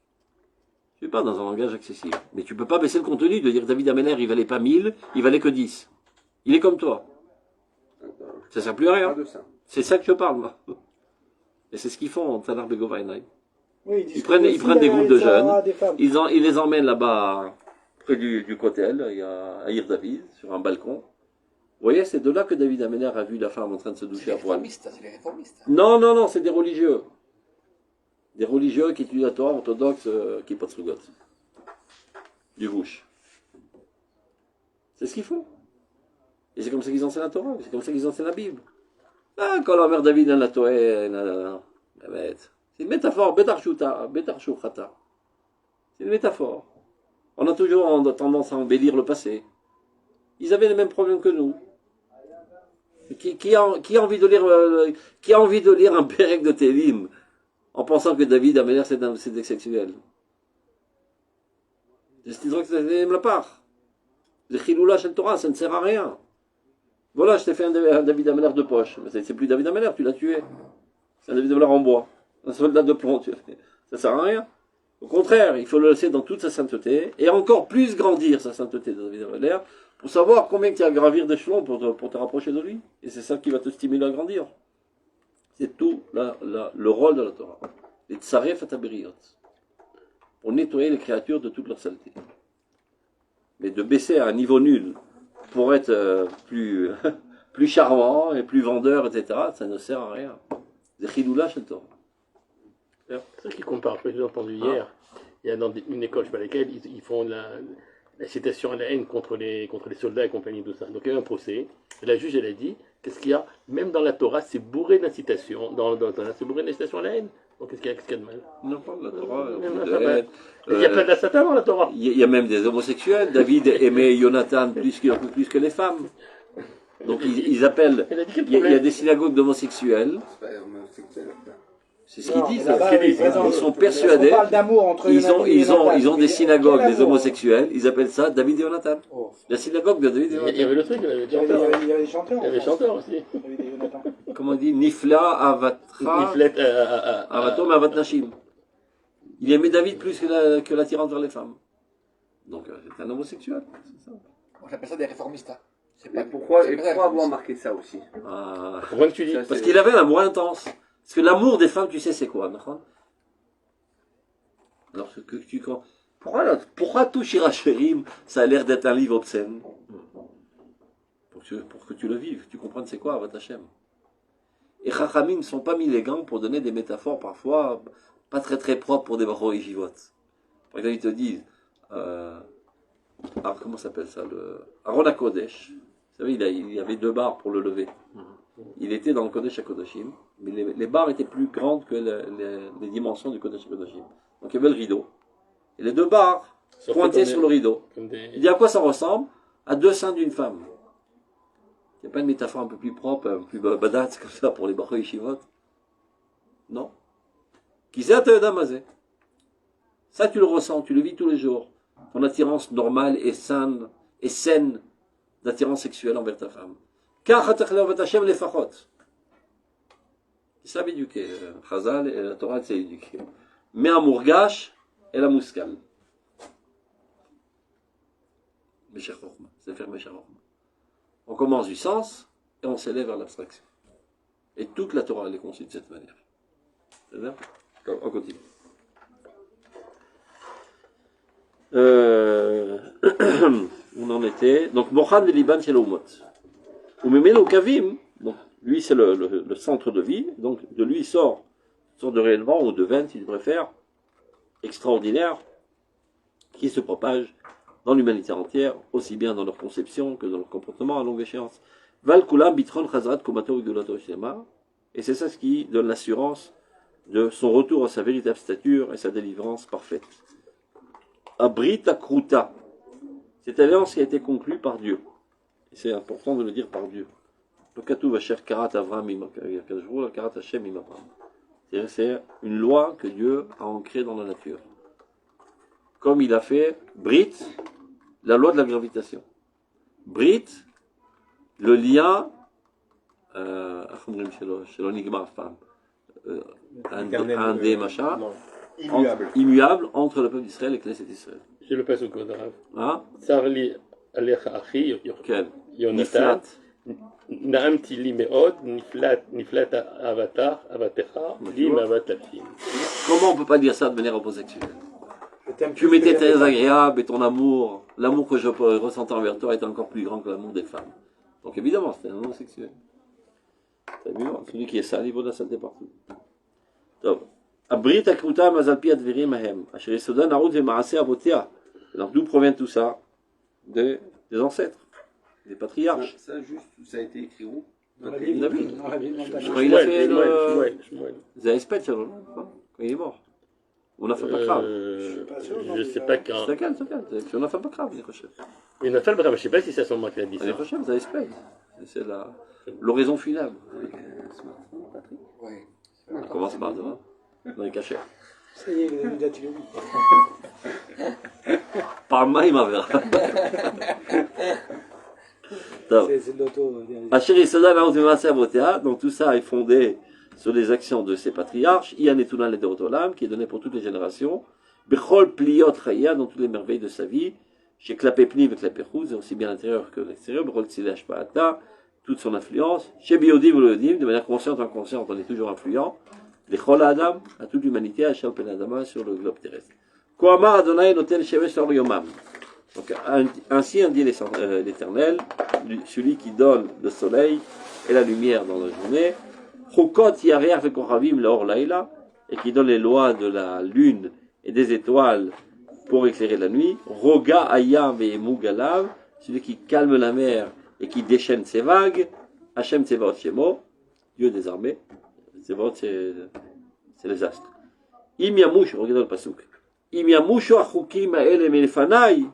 Tu es pas dans un langage accessible. Mais tu peux pas baisser le contenu de dire David Ameller, il valait pas 1000, il valait que 10. Il est comme toi. Ça sert plus à rien. C'est ça que je parle, moi. Et c'est ce qu'ils font en Tanar Begova Enaim. Oui, ils prennent des groupes de jeunes, ils les emmènent là-bas, près du Kotel, à Ir David, sur un balcon. Vous voyez, c'est de là que David Ameller a vu la femme en train de se doucher à poil. C'est les réformistes. Non, c'est des religieux. Des religieux qui étudient la Torah orthodoxe, qui pas de Srugot. Du Gouche. C'est ce qu'ils font. Et c'est comme ça qu'ils enseignent la Torah, c'est comme ça qu'ils enseignent la Bible. Ah, quand la mère David a la Torah, c'est une métaphore, Betar Shuchata. C'est une métaphore. On a toujours tendance à embellir le passé. Ils avaient les mêmes problèmes que nous. Qui a envie de lire un Pérec de Télim en pensant que David Ameller c'est des sexuels? C'est la part. Le Chiloula Shel Torah, ça ne sert à rien. Voilà, je t'ai fait un David Ameller de poche. Mais c'est plus David Ameller, tu l'as tué. C'est un David Ameller en bois. Un soldat de plomb, ça sert à rien. Au contraire, il faut le laisser dans toute sa sainteté, et encore plus grandir sa sainteté de David Ameller, pour savoir combien tu as à gravir d'échelons pour te rapprocher de lui. Et c'est ça qui va te stimuler à grandir. C'est tout le rôle de la Torah. Les tsaref ataberiot. Pour nettoyer les créatures de toute leur saleté. Mais de baisser à un niveau nul pour être plus, plus charmant et plus vendeur, etc., ça ne sert à rien. C'est chidoula chez le Torah. C'est ça qui compare. J'ai entendu hier, il y a dans une école, je sais pas laquelle, ils font la citation à la haine contre les soldats et compagnie, tout ça. Donc il y a eu un procès. Et la juge, elle a dit, qu'est-ce qu'il y a? Même dans la Torah, c'est bourré d'incitation. C'est bourré d'incitation à la haine. Donc qu'est-ce qu'il y a de mal? Non, pas de la Torah. Il y a plein de Satan dans la Torah. Il y a même des homosexuels. David aimait Jonathan plus que les femmes. Donc ils appellent. Il y a des synagogues d'homosexuels. C'est pas homosexuel. C'est ce qu'ils disent. Ils Ils sont persuadés. On parle d'amour entre Ils ont des synagogues des homosexuels. Ils appellent ça David et Jonathan. Oh. La synagogue de David et Il y avait Jonathan. le truc, il y avait des Il y chanteurs. avait des chanteurs. Il y avait des chanteurs aussi. Il y avait des Jonathan. Comment on dit? Nifla Avatra. Niflet, Avatom Avat Nashim. Il aimait David plus que l'attirance vers les femmes. Donc c'est un homosexuel. C'est ça. Moi j'appelle ça des réformistes. Hein. Et pourquoi avoir marqué ça aussi? Ah. Pourquoi tu dis? Ça, Parce qu'il avait un amour intense. Parce que l'amour des femmes, tu sais, c'est quoi, d'accord? Alors, pourquoi tout Shirachirim, ça a l'air d'être un livre obscène? Pour que tu le vives, tu comprennes c'est quoi, Avat Hashem. Et Chachamim ne sont pas mis les gants pour donner des métaphores parfois pas très très propres pour des Bachor Yeshivot. Par exemple, ils te disent, alors comment s'appelle ça, le Aron HaKodesh. Vous savez, il y avait 2 barres pour le lever. Il était dans le Kodesh HaKodashim, mais les barres étaient plus grandes que les dimensions du Kodesh HaKodashim. Donc il y avait le rideau. Et les 2 barres pointaient sur le rideau. Il dit à quoi ça ressemble? À 2 seins d'une femme. Il n'y a pas une métaphore un peu plus propre, un peu plus badat comme ça pour les Bachor Yeshivot? Non. Qui sait Damazé? Ça tu le ressens, tu le vis tous les jours. Ton attirance normale et saine d'attirance sexuelle envers ta femme. Car c'est ça éduqué. Chazal et la Torah c'est éduqué. Mais à Mourgash et la Mouskal. C'est faire Meshach Chochma. On commence du sens et on s'élève vers l'abstraction. Et toute la Torah elle est conçue de cette manière. C'est-à-dire, on continue. On en était. Donc, Mochan de Liban, c'est l'Omot. Ou Memelo Kavim, donc lui c'est le centre de vie, donc de lui sort une sorte de rayonnement, ou de veine si tu préfères, extraordinaire, qui se propage dans l'humanité entière, aussi bien dans leur conception que dans leur comportement à longue échéance. Val Kulam Bitron Chazrat Komato Gulato Shema, et c'est ça ce qui donne l'assurance de son retour à sa véritable stature et sa délivrance parfaite. Abrit Akruta, cette alliance qui a été conclue par Dieu. Et c'est important de le dire par Dieu. Le Katou Vacher Karat Avram Imakajrou, Karat Hashem Imapam. C'est une loi que Dieu a ancrée dans la nature. Comme il a fait Brit, la loi de la gravitation. Brit, le lien, immuable entre le peuple d'Israël et Knesset Israël. J'ai le passe au code arabe. Hein? Sarli Alecha Achi, Quel? Yonatan, Naamti li meod, Niflat Avatar, Avatecha, li Mavatafim. Comment on peut pas dire ça de manière homosexuelle? Tu m'étais très agréable et ton amour, l'amour que je ressentais envers toi était encore plus grand que l'amour des femmes. Donc évidemment, c'était un homosexuel. C'est évident, celui qui est sale, il vaut de la saleté partout. Donc, Abrit Akruta Mazalpi Adverim Ahem, Asher Yesodan Arut Vemaaseh Avotea. Donc d'où provient tout ça? Des ancêtres, des patriarches. Ça, juste, ça a été écrit où? Dans la Bible. Quand il a fait le Zaespet, quand il est mort. On a fait pas grave. Je sais pas quand. C'est lequel? On a fait pas grave, les recherches. Il n'a fait le brave, je sais pas si c'est son mot qui a dit ça. Les recherches, Zaespet. C'est l'oraison funèbre. Patrick? Oui. On commence par demain, dans les cachets. Ça y est, vous avez vu d'Atilou. Par main, il m'a verra. C'est de l'auto. Asher Yesada Naot V'Maaseh Avotea, donc tout ça est fondé sur les actions de ces patriarches. Iyan Etuna Ledorot Olam, qui est donné pour toutes les générations. Bechol Pliot Chaya, dans toutes les merveilles de sa vie. Chez Klapé Pni et Klapé Chutz, aussi bien l'intérieur que l'extérieur. Bechol Tzilei Hashpa'ata, toute son influence. Chez Biodim ou Lodim, de manière consciente ou inconsciente, on est toujours influent. Bechol Adam, à toute l'humanité, à Shal Pen Adama, sur le globe terrestre. Koamar Adonai Notel Shemesh Or Yomam. Donc, ainsi dit l'Éternel, celui qui donne le soleil et la lumière dans la journée, Chokot Yareach Vekoravim Laor Laila, et qui donne les lois de la lune et des étoiles pour éclairer la nuit, Roga Ayam Ve'emu Galav, celui qui calme la mer et qui déchaîne ses vagues, Hashem Tsevaot Shemo, Dieu des armées, Tsevaot c'est les astres. Im Yamush, regardez le pasuk, Im Yamushu Achukim Ha'ele Me'lefanai,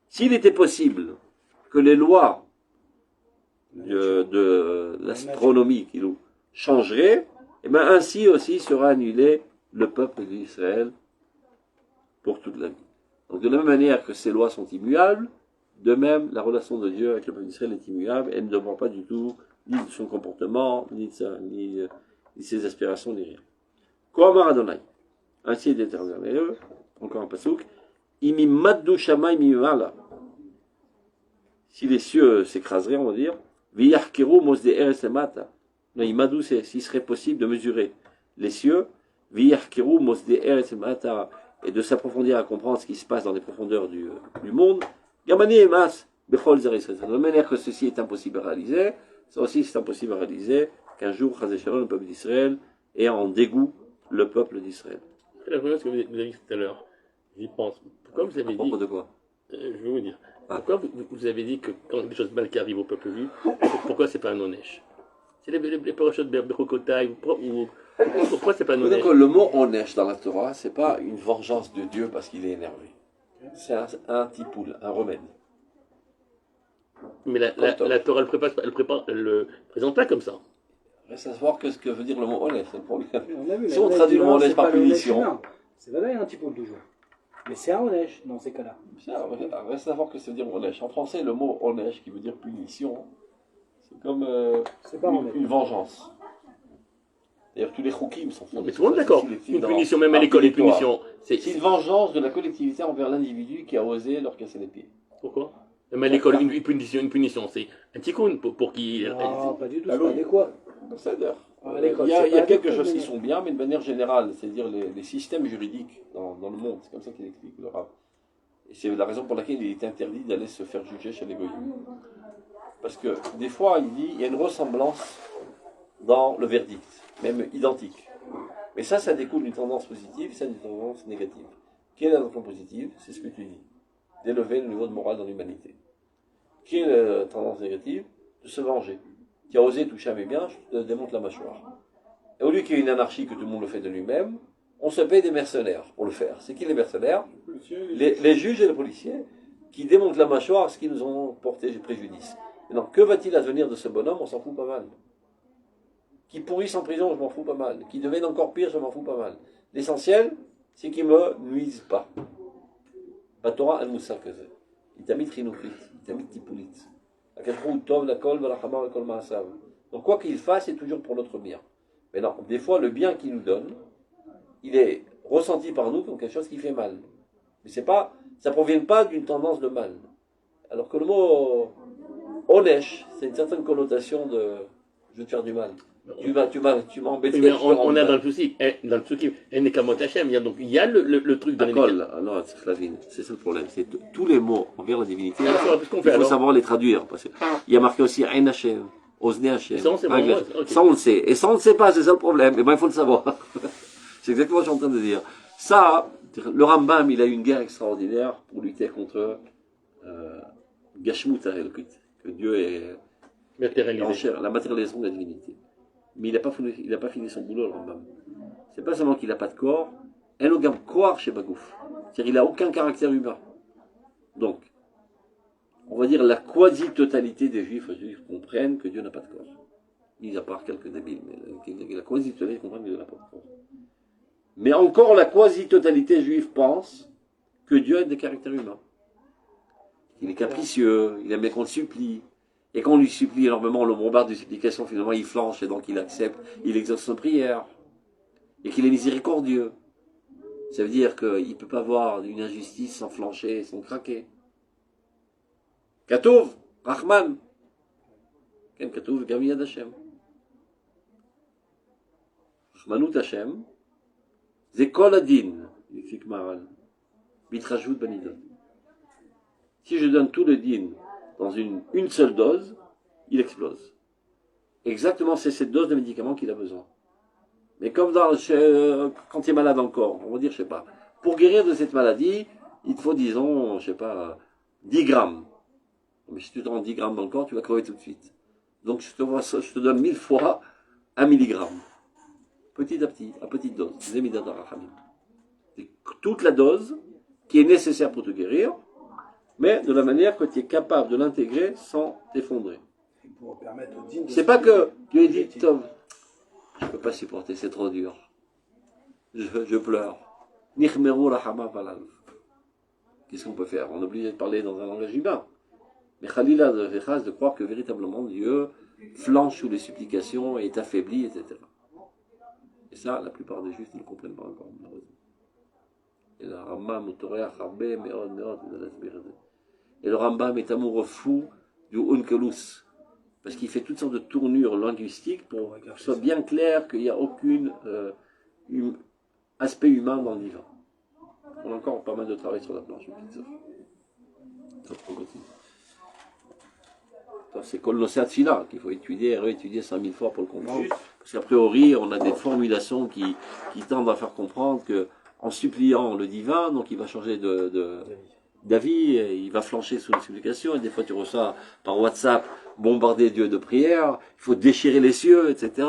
s'il était possible que les lois de l'astronomie qui nous changeraient, et bien ainsi aussi sera annulé le peuple d'Israël pour toute la vie. Donc de la même manière que ces lois sont immuables, de même la relation de Dieu avec le peuple d'Israël est immuable, elle ne dépend pas du tout ni de son comportement, ni de ses aspirations, ni rien. Koamar Adonai. Ainsi est déterminé, encore un pasouk, imi maddu shama imi mala. Si les cieux s'écraseraient, on va dire, viyahkiru mosde eres mata. Non, imadou, c'est s'il serait possible de mesurer les cieux, viyahkiru mosde eres mata, et de s'approfondir à comprendre ce qui se passe dans les profondeurs du monde. Gamani emas, bechol zeris. De la même manière que ceci est impossible à réaliser, ça aussi c'est impossible à réaliser qu'un jour, Chazé Shalom, le peuple d'Israël, est en dégoût le peuple d'Israël. La première chose que vous avez dit tout à l'heure, j'y pense. Pourquoi vous avez dit. De quoi je vais vous dire. Pourquoi vous avez dit que quand des choses mal qui arrivent au peuple juif, pourquoi c'est pas un onesh? C'est les parochot de Berokotai, pourquoi c'est pas un onesh? Le mot onesh dans la Torah, c'est pas une vengeance de Dieu parce qu'il est énervé. C'est un tipoul, un remède. Mais la Torah, elle le présente pas comme ça. Reste à savoir ce que veut dire le mot honnête, c'est le problème. Vu, si on traduit le mot honnête par punition. C'est vrai, un petit peu toujours. Mais c'est un honnête dans ces cas-là. Reste à savoir que ça veut dire honnête. En français, le mot honnête qui veut dire punition, c'est comme une vengeance. D'ailleurs, tous les choukim sont fondés. Mais tout le monde est d'accord. Une punition, même à l'école, une punition. C'est une vengeance de la collectivité envers l'individu qui a osé leur casser les pieds. Pourquoi? Même à l'école, une punition, c'est un tikkun pour qui. Non, pas du tout, c'est pas adéquat. C'est-à-dire, il y a quelques choses qui sont bien, mais de manière générale, c'est-à-dire les systèmes juridiques dans le monde, c'est comme ça qu'il explique le Rav. Et c'est la raison pour laquelle il est interdit d'aller se faire juger chez les goyim. Parce que des fois, il y a une ressemblance dans le verdict, même identique. Mais ça découle d'une tendance positive, ça d'une tendance négative. Quelle est la tendance positive? C'est ce que tu dis, d'élever le niveau de morale dans l'humanité. Quelle est la tendance négative? De se venger. Qui a osé toucher à mes biens, je te démonte la mâchoire. Et au lieu qu'il y ait une anarchie, que tout le monde le fait de lui-même, on se paye des mercenaires pour le faire. C'est qui les mercenaires? Les juges et les policiers qui démontent la mâchoire à ce qui nous ont porté préjudice. Maintenant, que va-t-il advenir de ce bonhomme? On s'en fout pas mal. Qui pourrisse en prison, je m'en fous pas mal. Qui devienne encore pire, je m'en fous pas mal. L'essentiel, c'est qu'il me nuise pas. Batora al-Moussa Kaze. Il t'a mis trinouchit, il t'a mis tipoulit. Donc quoi qu'il fasse, c'est toujours pour notre bien. Mais non, des fois, le bien qu'il nous donne, il est ressenti par nous comme quelque chose qui fait mal. Mais c'est pas, ça ne provient pas d'une tendance de mal. Alors que le mot onesh, c'est une certaine connotation de je vais te faire du mal. Tu m'as embêté. Oui, on a dans le souci, Nekamot Hashem, il y a le truc de la non, c'est ça le problème. C'est tous les mots envers la divinité. Il faut savoir les traduire. Parce il y a marqué aussi Ein Hashem, Ozne Hashem. Ça, on le sait. Et ça, on ne sait pas, c'est ça le problème. Et bien, il faut le savoir. C'est exactement ce que je suis en train de dire. Ça, le Rambam, il a eu une guerre extraordinaire pour lutter contre Gashmut, que Dieu est la matérialisation de la divinité. Mais il n'a pas fini son boulot, le Rambam. C'est pas seulement qu'il n'a pas de corps, Enogam Koar chez Bagouf. C'est-à-dire qu'il n'a aucun caractère humain. Donc, on va dire la quasi-totalité des juifs comprennent que Dieu n'a pas de corps. Mis à part quelques débiles, mais la quasi-totalité comprennent que Dieu n'a pas de corps. Mais encore la quasi-totalité juive pense que Dieu a des caractères humains. Il est capricieux, il aime bien qu'on le supplie. Et quand on lui supplie énormément, on le bombarde de supplications, finalement il flanche et donc il accepte, il exauce nos prières. Et qu'il est miséricordieux. Ça veut dire qu'il ne peut pas voir une injustice sans flancher, sans craquer. Katouv, Rahman. Ken Katouv, Gamiyad Hashem. Rahmanut Hashem. Zekol Adin, explique Maral. Bitrajout Banidon. Si je donne tout le din dans une seule dose, il explose. Exactement, c'est cette dose de médicament qu'il a besoin. Mais comme quand tu es malade encore, on va dire, je sais pas, pour guérir de cette maladie, il te faut, disons, je sais pas, 10 grammes. Mais si tu te rends 10 grammes dans le corps, tu vas crever tout de suite. Donc je te donne 1000 fois 1 milligramme. Petit à petit, à petite dose. C'est toute la dose qui est nécessaire pour te guérir, mais de la manière que tu es capable de l'intégrer sans t'effondrer. C'est pas que tu es dit, Tom, je ne peux pas supporter, c'est trop dur. Je pleure. Qu'est-ce qu'on peut faire? On est obligé de parler dans un langage humain. Mais Khalila de croire que véritablement Dieu flanche sous les supplications et est affaibli, etc. Et ça, la plupart des juifs ne le comprennent pas encore, malheureusement. Et le Rambam est amoureux fou du Onkelos. Parce qu'il fait toutes sortes de tournures linguistiques pour que ce soit bien clair qu'il n'y a aucun aspect humain dans le divin. On a encore pas mal de travail sur la planche. On continue. C'est Kol Nosat Fila qu'il faut étudier et réétudier 5000 fois pour le comprendre. Parce qu'a priori, on a des formulations qui tendent à faire comprendre que en suppliant le divin, donc il va changer d'avis, il va flancher sous les supplications, et des fois tu reçois par WhatsApp bombarder Dieu de prières, il faut déchirer les cieux, etc.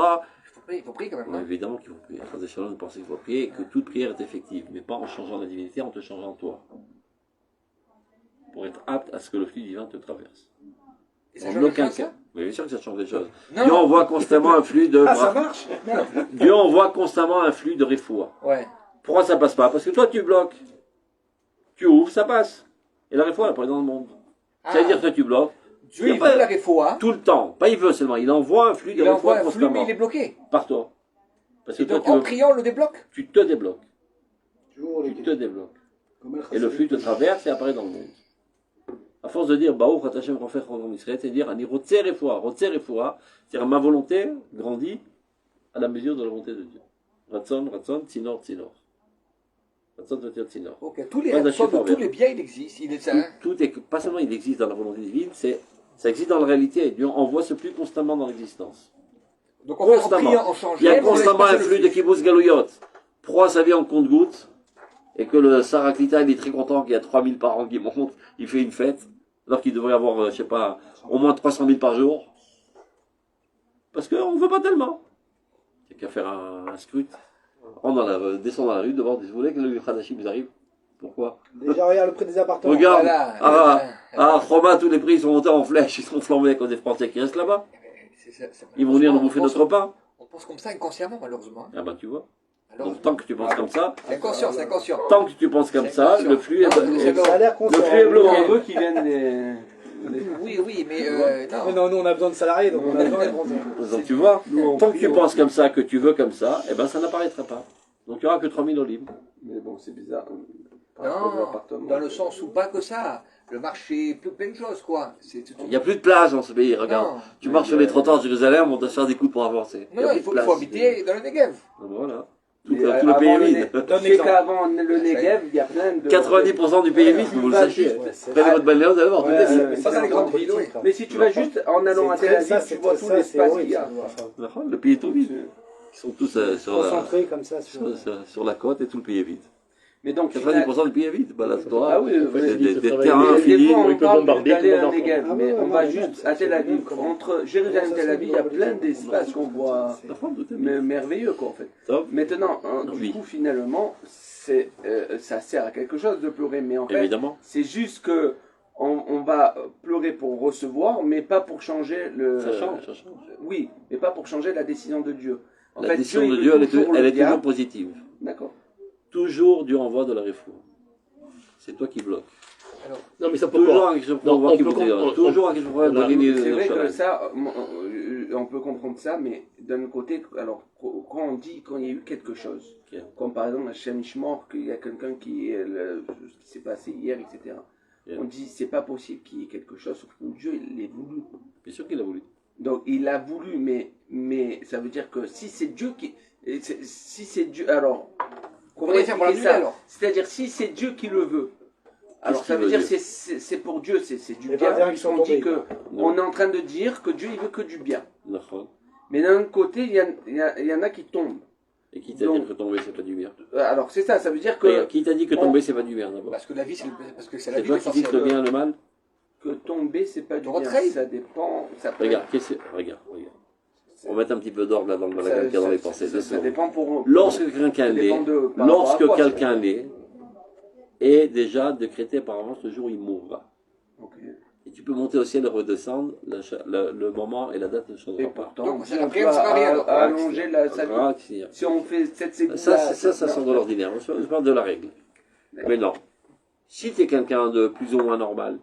Il faut prier quand même. Ouais, évidemment qu'il faut prier. Frère Shalom pensait qu'il faut prier et que toute prière est effective, mais pas en changeant la divinité, en te changeant toi. Pour être apte à ce que le flux divin te traverse. Et ça En change aucun ça cas. Mais bien sûr que ça change des choses. Non. Dieu envoie constamment un flux de. Ah, ça marche. Dieu envoie constamment un flux de réfoua. Ouais. Pourquoi ça passe pas? Parce que toi tu bloques. Tu ouvres, ça passe. Et la réfoua, elle est dans le monde. Ça veut dire que tu bloques. Dieu, il veut la réfoua. Tout le temps. Pas il veut seulement. Il envoie un flux de Il envoie réfoua un flux, mais constamment. il est bloqué. Par toi. Parce que Et toi, donc, en priant, on le débloque. tu te débloques. Toujours Tu te débloques. Comme Et le flux te traverse et apparaît dans le monde. À force de dire, Baou, Khatachem, Rafet, Rangam, Israël, c'est dire, Ani, Rotser et Foua, c'est-à-dire ma volonté grandit à la mesure de la volonté de Dieu. Ratson, Tsinor, Tsinor. Ratson, Tsinor. Ok, tous les Pas ratsons de d'acheter tous les biens, il existe. Il est ça. Tout est, pas seulement il existe dans la volonté divine, ça existe dans la réalité. Dieu envoie ce flux constamment dans l'existence. Donc en fait, en Constamment. priant, on change. Il y a même, on laisse constamment passer un le flux de kibbutz galouyot. Pourquoi sa vie en compte-gouttes et que le Saraklita, il est très content qu'il y a 3000 parents qui montent, il fait une fête, alors qu'il devrait avoir, je sais pas, au moins 300 000 par jour. Parce qu'on ne veut pas tellement. Il n'y a qu'à faire un scrut. Descendre dans la rue, devant des volets, que le Khadashim arrive. Pourquoi? Déjà, regarde le prix des appartements. Regarde, Voilà. Roma, tous les prix sont montés en flèche, ils sont flambés à cause des Français qui restent là-bas. Ils vont venir nous bouffer notre pain. On pense comme ça inconsciemment, malheureusement. Ah bah tu vois. Alors, Donc tant que tu penses comme ça, c'est inconscient, c'est inconscient. tant que tu penses comme ça, le flux est Ça a l'air le conscient. flux est bloqué. On veut qu'ils viennent Oui, mais Mais non. non, nous on a besoin de salariés, donc on a besoin de Donc tu vois, tant que tu penses comme ça, que tu veux comme ça, eh ben ça n'apparaîtra pas. Donc il n'y aura que 3000 olives. Mais bon, c'est bizarre. Par rapport aux Non, appartements. dans le sens où pas que ça. Le marché, plein de choses, quoi. Il n'y a plus de place dans ce pays, regarde. Non, Tu marches sur les trottoirs de Jérusalem, on doit se faire des coups pour avancer. non, il faut habiter dans le Negev. Voilà. Tout Mais le avant pays est le vide. Donne C'est l'exemple. qu'avant le Negev, il y a plein de. 90% du pays est vide, vous le sachiez. Prenez votre balnéo, vous allez voir, tout est vide. mais Ça, c'est les grandes villes, oui. Mais si tu vas juste en allant à Tel Aviv, tu vois tout l'espace qu'il y a. Le pays est tout vide. Ils sont tous Concentré comme ça sur la côte et tout le pays est vide. Mais donc, 90% du pays est vide. Balade-toi. Ah oui, Des Des terrains infinis. fois, on ils peuvent parle bombarder d'aller tous les à enfants. Negev, Ah mais ouais, on non, va non, juste ça, à Tel c'est Aviv. bien. Entre Jérusalem et Tel Aviv, il y a plein d'espaces qu'on voit merveilleux, quoi, en fait. Top. Maintenant, du Oui. coup, finalement, ça sert à quelque chose de pleurer, mais en fait, Évidemment. c'est juste que on va pleurer pour recevoir, mais pas pour changer le. Ça change. Oui, mais pas pour changer la décision de Dieu. En La fait, décision il de veut Dieu, elle est toujours toujours le bien. positive. D'accord. Toujours Dieu envoie de la réfoua. c'est toi qui bloques. Non, mais ça peut Toujours pas. avec ce Non, pouvoir on qui peut vous comprendre- dit, toujours avec ce pouvoir on a- de C'est vrai que l'idée. ça, on peut comprendre ça, mais d'un autre côté, alors quand on dit quand il y a eu quelque chose, Ok. comme par exemple Hachem Ishmor, qu'il y a quelqu'un qui, ce qui s'est passé hier, etc. Yeah. On dit c'est pas possible qu'il y ait quelque chose, sauf que Dieu il l'ait voulu. Bien sûr qu'il a voulu. Donc il a voulu, mais ça veut dire que si c'est Dieu qui, si c'est Dieu, alors comment Comment faire pour expliquer l'annuler ça? alors? C'est-à-dire si c'est Dieu qui le veut. Alors Qu'est-ce ça qu'il veut veut dire dire c'est pour Dieu, c'est du Les bien. 21 qui sont On dit tombés, que quoi. on est en train de dire que Dieu il veut que du bien. D'accord. Mais d'un autre côté, il y en a qui tombent. Et qui t'a Donc- dit que tomber, c'est pas du bien? Alors c'est ça veut dire Regarde, que, qui t'a dit que on- tomber, c'est pas du bien d'abord? Parce que la vie, parce que c'est la C'est vie toi qui dis que le bien et le mal? que tomber c'est pas du Le bien. retrait. Ça dépend. Ça peut- Regarde, regarde. On va mettre un petit peu d'ordre là dans le balagan qu'il y a dans les pensées. ça dépend pour. Lorsque quelqu'un ça l'est, dépend de- par rapport à lorsque quoi, quelqu'un l'est, est déjà décrété par avance le jour où il mourra. Ok. Et tu peux monter au ciel et redescendre, le moment et la date ne Et changera pas. pourtant, Donc, si c'est la on prière, peut c'est pas rien, alors. allonger sa vie. Ah, c'est- Si on fait cette séquence. Ça sort de l'ordinaire. Je parle de la règle. Maintenant, si tu es quelqu'un de plus ou moins normal,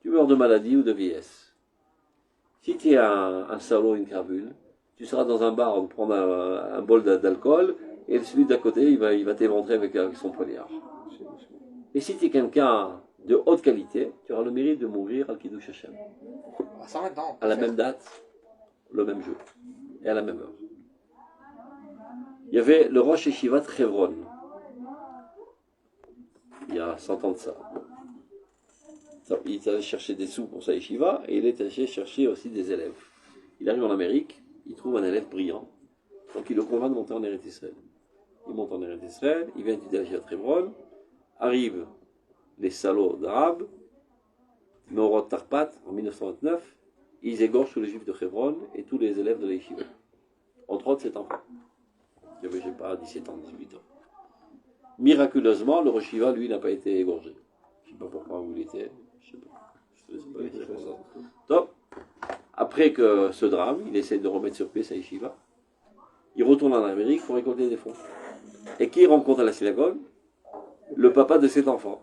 tu meurs de maladie ou de vieillesse. Si tu es un salaud, une cravule, tu seras dans un bar, on va prendre un bol d'alcool, et celui d'à côté, il va t'éventrer avec son poignard. Et si tu es quelqu'un de haute qualité, tu auras le mérite de mourir al Kiddush Hashem. Ça maintenant. À la même date, le même jour, et à la même heure. Il y avait le Rosh Yeshivat Chevron, il y a 100 ans de ça. Il est allé chercher des sous pour sa yeshiva, et il est allé chercher aussi des élèves. Il arrive en Amérique, il trouve un élève brillant, donc il le convainc de monter en Eretz Israël. Il monte en Eretz Israël, il vient étudier à la Yeshivat Chevron, arrivent les salauds d'Arabes, Meorot Tarpat, en 1929, ils égorgent tous les juifs de Hebron et tous les élèves de la yeshiva. Entre autres, cet enfant. Il avait, je sais pas, 17 ans, 18 ans. Miraculeusement, le Rosh Yeshiva, lui, n'a pas été égorgé. Je ne sais pas pourquoi où il était. Je ne sais pas. Je ne sais pas les circonstances. Donc, après que ce drame, il essaie de remettre sur pied sa yeshiva. Il retourne en Amérique pour récolter des fonds. Et qui il rencontre à la synagogue? Le papa de cet enfant.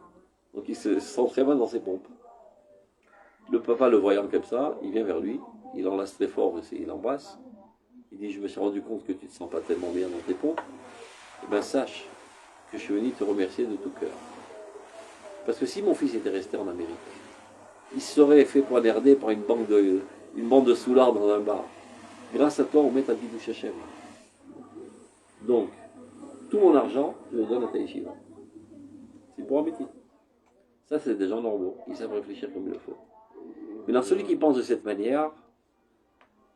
Donc il se sent très mal dans ses pompes. Le papa, le voyant comme ça, il vient vers lui, il enlace très fort, il l'embrasse. Il dit, je me suis rendu compte que tu ne te sens pas tellement bien dans tes pompes. Eh bien, sache que je suis venu te remercier de tout cœur. Parce que si mon fils était resté en Amérique, il serait fait poignarder par une bande de soulards dans un bar. Grâce à toi, on met un Kiddush Hashem. Donc, tout mon argent, je le donne à ta yeshiva. C'est pour un métier. Ça, c'est des gens normaux. Ils savent réfléchir comme il le faut. Mais celui qui pense de cette manière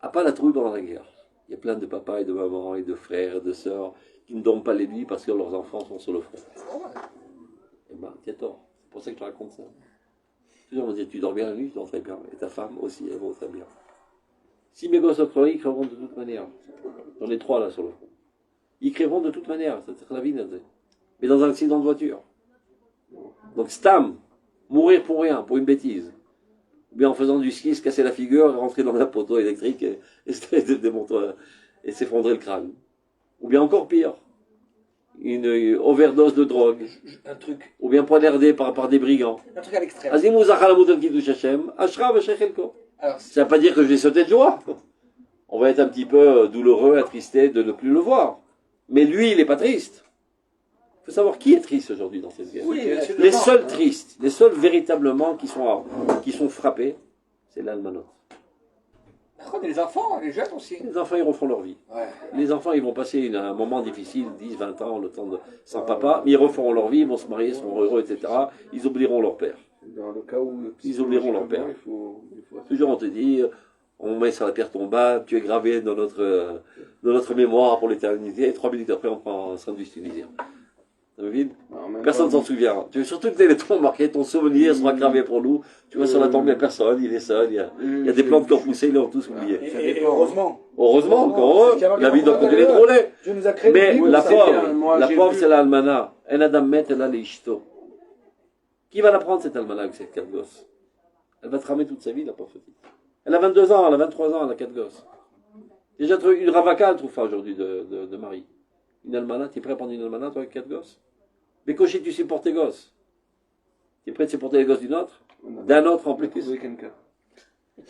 n'a pas la trouille pendant la guerre. Il y a plein de papas et de mamans et de frères et de sœurs qui ne dorment pas les nuits parce que leurs enfants sont sur le front. Eh ben, tu as tort. C'est pour ça que je te raconte ça. Toujours on me dit, tu dors bien la nuit, tu dors très bien. Et ta femme aussi, elle va très bien. Si mes gosses sont crevés, ils crèveront de toute manière. J'en ai 3 là sur le front. Ils crèveront de toute manière, c'est la vie. Mais dans un accident de voiture. Donc Stam, mourir pour rien, pour une bêtise. Ou bien en faisant du ski, se casser la figure, rentrer dans un poteau électrique et s'effondrer le crâne. Ou bien encore pire, une overdose de drogue. Un truc Ou bien poignardé par des brigands. à l'extrême. Azimou Zachalamoudan Kiddush Hashem, Ashra Veshechelko. Alors, Ça ne veut pas dire que je vais sauter de joie. On va être un petit peu douloureux, attristé de ne plus le voir. Mais lui, il n'est pas triste. Il faut savoir qui est triste aujourd'hui dans cette guerre. oui, Les seuls tristes, les seuls véritablement qui sont frappés, c'est l'almanot. Les enfants, les jeunes aussi. Les enfants, ils refont leur vie. Ouais. Les enfants, ils vont passer un moment difficile, 10, 20 ans, le temps de sans papa, mais ils referont leur vie, ils vont se marier, seront heureux, etc. Ils oublieront leur père. Dans le cas où Ils oublieront leur père. il faut Toujours on te dit, on met sur la pierre tombale, tu es gravé dans notre mémoire pour l'éternité, et 3 minutes après, on prend un sandwich tunisien. Ça me vide? Personne ne s'en souvient. Tu veux surtout que les tombes marquées, ton souvenir sera gravé pour nous. Tu vois sur la tombe, il n'y a personne, il est seul, il y a des plantes qui ont poussé, ils l'ont tous oublié. Et heureusement. Heureusement, encore heureux, la vie doit continuer de rouler. Dieu nous a créé Mais libre, la ça y est. pauvre, c'est l'almana. Un adam met, elle a les ishto. Qui va la prendre cette almana avec ses 4 gosses? Elle va te ramer toute sa vie, la pauvre petite. Elle a 22 ans, elle a 23 ans, elle a 4 gosses. Déjà, une ravaka, elle trouve pas aujourd'hui de mari. Une almana, tu es prêt à prendre une almana, toi, avec 4 gosses? Mais Coché, tu supportes tes gosses. Tu es prêt de supporter les gosses d'une autre? On a D'un autre en on a plus? trouvé quelqu'un.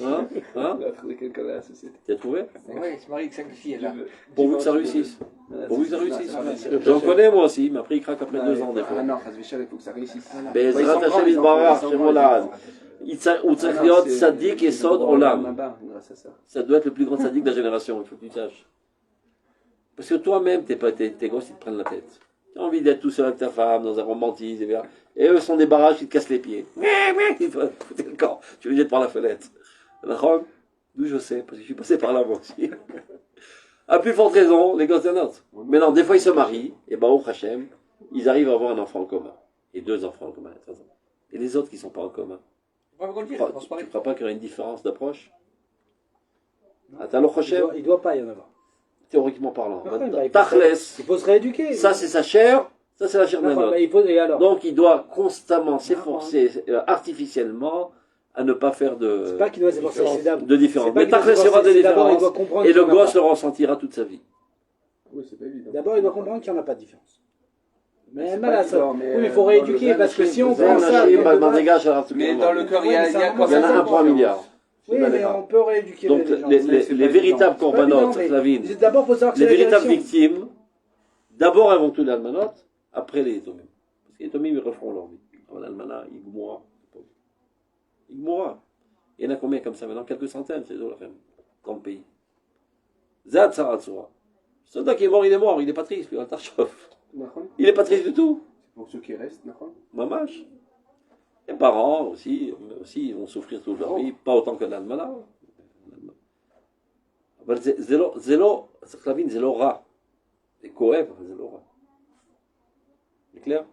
Hein? Hein? On a trouvé quelqu'un dans la société. Tu as trouvé? Oui, il se marie avec 5 filles là. Pourvu que ça réussisse. Voilà, Pourvu que ça non, réussisse. ça réussit. J'en connais moi aussi, mais après il craque après 2 ans des Ah fois. non, Khazvishal, il faut que ça réussisse. Mais Ouais, ils Zrat sont grands, Hashem les enfants, Yitbarach, ils sont chez grands, Molad. les הוא צריך להיות צדיק יסוד עולם. là-bas, grâce à ça. Ça doit être le plus grand sadique de la génération, il faut que tu saches. Parce que toi-même, tes gosses, ils te prennent la tête. Tu as envie d'être tout seul avec ta femme, dans un romantisme, et eux sont des barrages qui te cassent les pieds. Ils te foutent le corps, tu les jettes par la fenêtre. D'où je sais, parce que je suis passé par là moi aussi. À plus forte raison, les gosses d'un autre. Mais non, des fois ils se marient, et au Hachem, ils arrivent à avoir un enfant en commun. Et 2 enfants en commun. Et les autres qui ne sont pas en commun. On va le dire, on se Tu marie. ne crois pas qu'il y aurait une différence d'approche? Attends, le Hachem, Il doit pas y en avoir. théoriquement parlant. Il Tachles, faut se rééduquer. ça c'est sa chair, ça c'est la chair d'un autre. Et alors? Donc il doit constamment s'efforcer artificiellement à ne pas faire C'est pas qu'il doit s'efforcer, c'est d'abord. de différence. c'est pas Mais qu'il doit Tachles, il y aura s'efforcer, des c'est d'abord, il différences. doit comprendre Et le qu'il y en a gosse pas. le ressentira toute sa vie. Oui, c'est pas évident. D'abord, il doit comprendre qu'il n'y en a pas de différence. Mais C'est voilà, pas ça. évident, mais, Oui, mais il faut dans rééduquer, le parce que si on Zan prend ça. Mais il dans le cœur, il y a Oui, mais ça, quand y en même a un pour un milliard. Oui, mais on peut rééduquer Donc les gens. les véritables C'est pas corbanotes, évident, Slavines, mais d'abord, il faut savoir que les c'est la véritables direction. victimes, d'abord avant tout l'almanot, après les étomim. Parce que les étomim, ils referont leur vie. L'almanat, il mourra. Il mourra. Il y en a combien comme ça maintenant? Quelques centaines, c'est tout, dans le pays. Zad Saratsura. Le soldat qui est mort, il n'est pas triste, lui, Al-Tarchov. Il n'est pas triste du tout. Pour ceux qui restent, d'accord. Mamash. Les parents aussi ils vont souffrir toute leur vie, pas autant que l'almanat. אבל זה לא, צריך להבין, זה לא רע. זה כואב, אבל זה לא רע. C'est clair?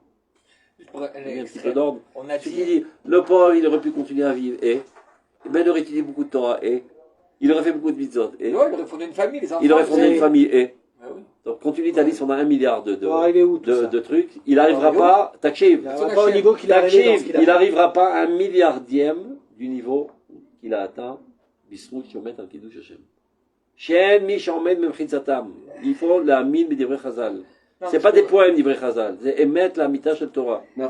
Juste pour Il y a un petit peu d'ordre. On a Tu dit. dis, le pauvre, il aurait pu continuer à vivre, et ben, il aurait étudié beaucoup de Torah, et il aurait fait beaucoup de mitzvot, et Ouais, il aurait fondé une famille, les enfants. il aurait fondé une famille, et Ah oui. donc continue ta liste, on a 1 milliard Pour arriver où, tout ça? de trucs. Il n'arrivera Arriver où pas, Takshiv, Il n'arrivera pas au niveau qu'il a arrivé dans ce qu'il a il fait. n'arrivera pas à 1 milliardième du niveau qu'il a atteint, Bisrou Shomet al Kiddush Hashem. Shen mi shomet memchitzatam. Il faut la mine b'divrei Chazal. C'est pas des poèmes d'ivrei Chazal, c'est émettre la mita shel Torah. Je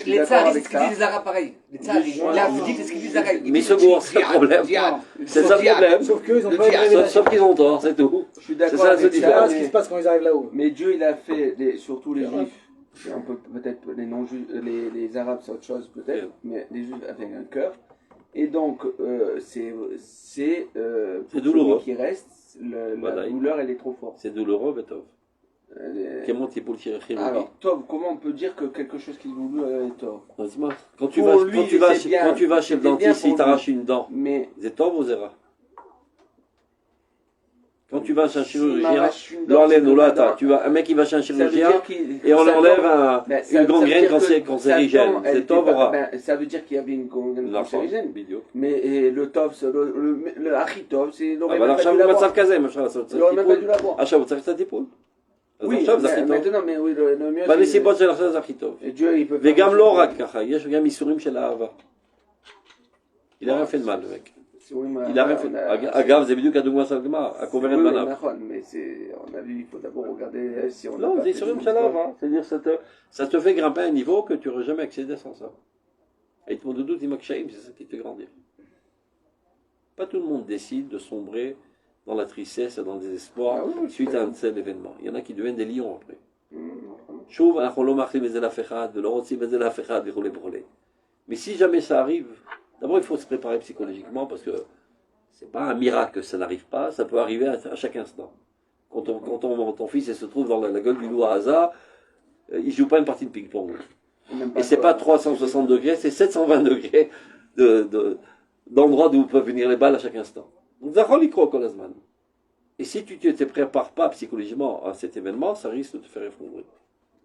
suis Les d'accord tsars, avec c'est ce qu'ils ça. disent les Arabes pareil. Les tsars, là, vous dites ce qu'ils disent les Arabes. Mais ce gour, c'est le problème. C'est ça le problème. Sauf qu'eux, ils ont Le pas eu de diable. révélation. Sauf qu'ils ont tort, c'est tout. Je suis C'est d'accord ça la seule avec C'est pas ça. ce qui se passe quand ils arrivent là-haut. Mais Dieu, il a fait, surtout les juifs, un peu, peut-être les non-juifs, les arabes, c'est autre chose peut-être, mais les juifs avec un cœur. Et donc, c'est pour douloureux. celui qui reste, la Voilà. douleur, elle est trop forte. C'est douloureux, Betov. Elle est- Comment tu peux le tirer? Alors, Tov, comment on peut dire que quelque chose qui est voulu est Tov? Quand tu Pour vas, lui, quand tu vas, c'est bien. quand tu vas chez le C'était bien dentiste, il pour t'arrache une dent. Mais C'est Tov ou Zera? Quand tu vas chez un s'il chirurgien, m'arrache une dent, l'enlève, c'est ou là, pas tu vas, un mec qui va chez un ça veut chirurgien, dire qu'il- et on ça enlève tombe- ben, ça une veut gangrène dire que cancérigène. sa dent, elle C'est était Tov pas- ou Ra? ben, ça veut dire qu'il y avait une gangrène cancérigène. Bidiou. Mais le Tov, c'est le Achitov, c'est l'aurait אבל même pas עכשיו dû הוא l'avoir. במצב כזה, מה אפשר לעשות? Il צריך aurait même pas dû טיפול. l'avoir. עכשיו הוא צריך את הטיפול. אז Oui, עכשיו זה הכי טוב. maintenant, mais oui, le mieux, c'est- בנסיבות של עכשיו זה הכי טוב. Et Dieu, il peut faire וגם des לא choses. רק ככה, יש גם איסורים של אהבה. Il a rien fait de mal, le mec. Oui, mais Il a rien on fait. a- אגב, זה בדיוק הדוגמה של הגמר, הקוברן Oui, oui, בניו. נכון, mais c'est, on a vu, il faut d'abord regarder si on a Non, pas c'est fait sur des une histoires. chaleur, c'est-à-dire ça te fait grimper à un niveau que tu n'aurais jamais accédé sans ça. Et tout le monde doute, il c'est ça qui te fait grandir. Pas tout le monde décide de sombrer dans la tristesse et dans le désespoir Ah oui, oui, suite à un tout tel événement. Il y en a qui deviennent des lions après. נכון. שוב, אנחנו לא מאחלים את זה לאף אחד, ולא רוצים את זה לאף אחד, וכולי וכולי. Mais si jamais ça arrive, d'abord il faut se préparer psychologiquement, parce que c'est pas un miracle que ça n'arrive pas, ça peut arriver à chaque instant. Quand ton fils il se trouve dans la gueule du loup à hasard, il joue pas une partie de ping-pong. Même Et c'est pas 360 degrés, c'est 720 degrés d'endroits d'où peuvent venir les balles à chaque instant. Donc, Zachol, il croit au Kolazman. Et si tu ne te prépares pas psychologiquement à cet événement, ça risque de te faire effondrer.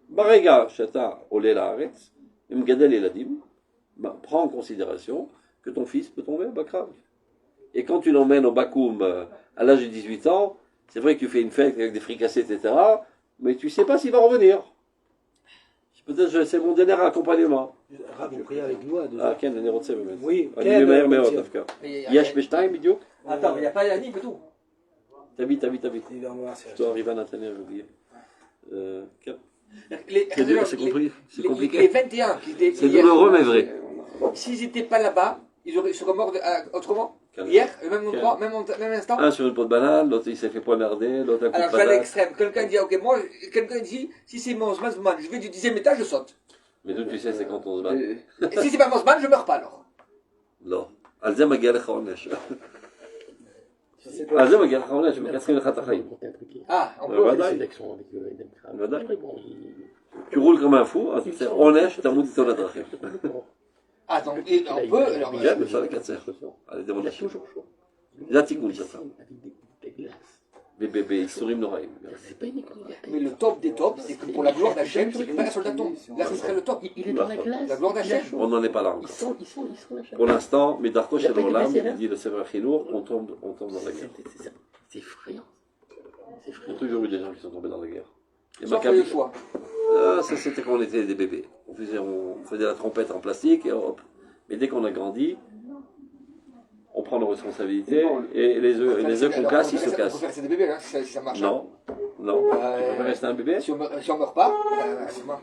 Barega, Shata, Olé Laaretz, Mgadel Eladim, prends en considération que ton fils peut tomber à Bakrav. Et quand tu l'emmènes au Bakoum à l'âge de 18 ans, c'est vrai que tu fais une fête avec des fricassés, etc., mais tu ne sais pas s'il va revenir. Peut-être que c'est mon dernier accompagnement. Rav, vous priez avec nous à deux Ah, heures. כן, אני רוצה באמת. Oui, אני כן, ממהר אבל מאוד tiens. דווקא. Mais יש בשתיים בדיוק? Attends, mais il n'y a pas Yannick et tout. תביא. Il va me voir si Je dois arriver à Nathaniel, j'ai oublié. כן. C'est compris. C'est compliqué. Les 21 qui étaient C'est hier, douloureux, mais vrai. s'ils n'étaient pas là-bas, ils seraient morts autrement. Quel- Hier, au même quel- endroit, même instant. Un sur une peau de banane, l'autre il s'est fait poignarder, l'autre un coup Alors de je vais à patate. l'extrême. Quelqu'un dit, ok, moi, quelqu'un dit, si c'est mon Zman, je vais du 10e étage, je saute. Mais d'où tu sais, c'est quand on se bat. Et- Et si c'est pas mon Zman, je meurs pas alors. לא. על זה מגיע לך עונש. Ça, c'est pas- על זה מגיע לך עונש, מקצרים לך את החיים. Ah, on Ouais, peut. voilà. C'est l'action avec le Voilà. Bon, Tu roules comme un fou, אז זה עונש, תמות איתו לדרכים. Ah, donc, on peut. Alors, כן, אפשר לקצר. על ידי il a עונשים. toujours chaud. זה התיקון שלך. Avec des glaces. בייסורים נוראים. C'est pas une école. mais le top des tops, c'est que pour la gloire d'Hachem, c'est que pas un soldat tombe. Là, ce serait le top. Il est dans la glace. La gloire d'Hachem. On n'en est pas là Ils encore. sont là. Pour l'instant, מדרכו Il a של pas été העולם, blessé, là dit le Sefer Chinuch, on tombe dans la guerre. C'est effrayant. C'est Il y a effrayant. toujours eu des gens qui sont tombés dans la guerre. Et Sauf Maccabi- le choix. Ah, ça c'était quand on était des bébés. On faisait la trompette en plastique et hop. Mais dès qu'on a grandi, on prend nos responsabilités et les œufs qu'on casse, ils se On peut cassent. faire c'est des bébés, hein, si ça marche. Non, non. On peut rester un bébé. Si on meurt pas, c'est mort.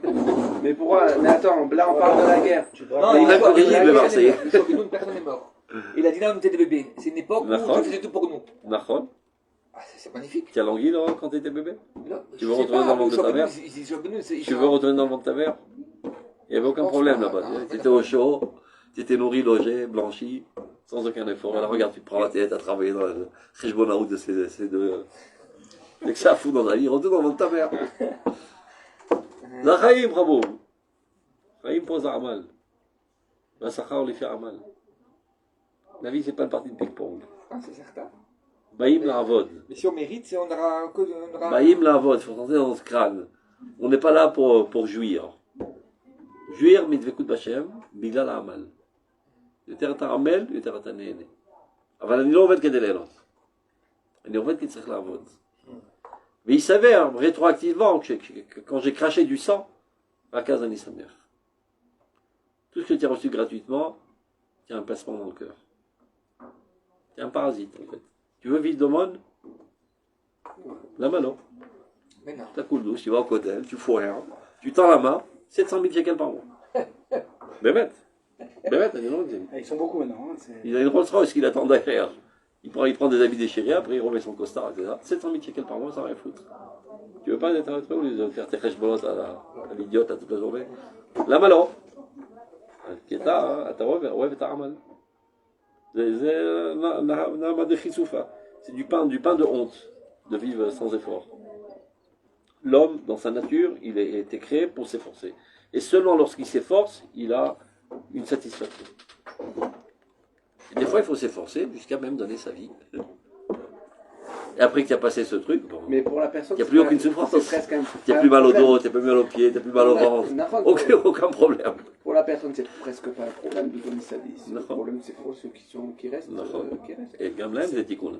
Mais pourquoi? Mais attends, là on parle de la guerre. Tu Non, parles- il a faut- corrigé la le guerre, Marseillais. il faut que nous, personne n'est mort. Il a dit là, on était des bébés. C'est une époque où D'accord. Dieu faisait tout pour nous. Nahon. Ah, c'est magnifique. Tu as l'anguille là, quand tu étais bébé? Là, Tu je veux sais retourner pas, dans le monde de ta Job mère? Benous, ils- Job Benous, ils Tu sont- veux retourner dans le ventre de ta mère? Il n'y avait aucun Je pense problème pas, là-bas. non. Tu étais au chaud, tu étais nourri, logé, blanchi, sans aucun effort. Alors regarde, tu te prends la tête à travailler dans le Khishbonaout de ces deux. Dès que ça fout dans la vie, retourne dans le ventre de ta mère. La Chaim, bravo. Chaim pose Amal. La Sachar lui fait Amal. La vie, c'est pas une partie de ping-pong. Ah, c'est certain. Baïm la Avod. Mais si on mérite, on aura. On aura... Baïm la Avod, il faut rentrer dans ce crâne. On n'est pas là pour jouir. jouir מדבקות בשם בגלל העמל. יותר אתה עמל, יותר אתה נהנה. אבל אני לא עובד כדי ליהנות. אני עובד כי צריך לעבוד. Mais il s'avère, rétroactivement, que quand j'ai craché du sang, à Kazani Samer. Tout ce que tu as reçu gratuitement, tu as un placement dans le cœur. Tu es un parasite, en fait. Tu veux vivre d'aumône? Là-bas, non. Mais non. Tu as cool douce, tu vas au cotel, tu fous rien, tu tends la main, 700 000 shekels par mois. Bémet. Bémet, Ils sont beaucoup maintenant. Hein, il a une Rolls Royce qu'il attend derrière. Il prend des habits déchirés, après il remet son costard, etc. 700 000 shekels par mois, ça va rien foutre. Tu veux pas être un retraité ou les faire tes khashbolot à l'idiote à toute la journée? La malo. Qui est là, à ta ouais, ta amal. C'est du pain de honte, de vivre sans effort. L'homme, dans sa nature, il a été créé pour s'efforcer. Et seulement lorsqu'il s'efforce, il a une satisfaction. Et des fois, il faut s'efforcer jusqu'à même donner sa vie. Et après que tu as passé ce truc, bon, Mais pour la personne, il n'y a plus aucune souffrance. c'est presque un. Tu n'as plus mal au dos, tu n'as plus mal aux pieds, tu n'as plus mal au ventre. N'importe Aucun problème. Pour la personne, c'est presque pas un problème de donner sa vie. Le D'accord. problème, c'est pour ceux qui restent. D'accord. Qui restent. Et quand même, c'est tikkun.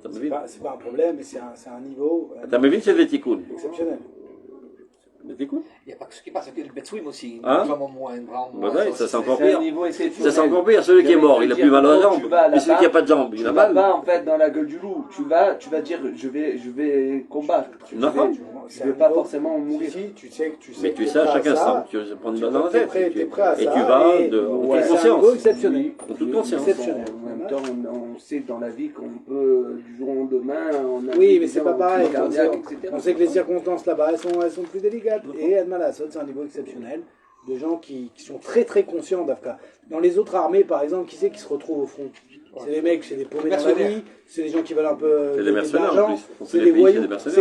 c'est pas un problème, mais c'est un niveau Tu as vu, c'est des tikkun. exceptionnel. Des tikkun. Il n'y a pas que ce qui passe, il y a le Betsouim aussi. Hein? Vraiment moins. Voilà, ça c'est encore C'est un pire. niveau Ça exceptionnel. c'est encore pire. Celui qui est mort, il a plus mal aux jambes. Tu vas Mais celui là-bas, qui n'a pas de jambes, il Tu a vas mal. pas en fait dans la gueule du loup. Tu vas dire je vais combattre. Non. Je vais pas forcément mourir. Si, tu sais que tu sais. Mais que tu t'es sais, à prêt chaque ça, instant, tu vas prendre une balle dans la tête. t'es prêt à Et ça, tu vas et en ouais, toute c'est un niveau conscience. exceptionnel. En toute conscience. Exceptionnel. En même temps, on sait que dans la vie qu'on peut du jour au lendemain. On a Oui, des mais c'est gens pas pareil. qui cardiaques, etc. On sait que les circonstances là-bas, elles sont plus délicates. Et Adma Lassot, c'est un niveau exceptionnel de gens qui sont très très conscients d'Afka. Dans les autres armées, par exemple, qui c'est qui se retrouvent au front? C'est des mecs, c'est des paumés dans la vie, c'est des gens qui veulent un peu C'est des gagner de mercenaires en l'argent, plus. On sait c'est les des pays, voyous, c'est des mercenaires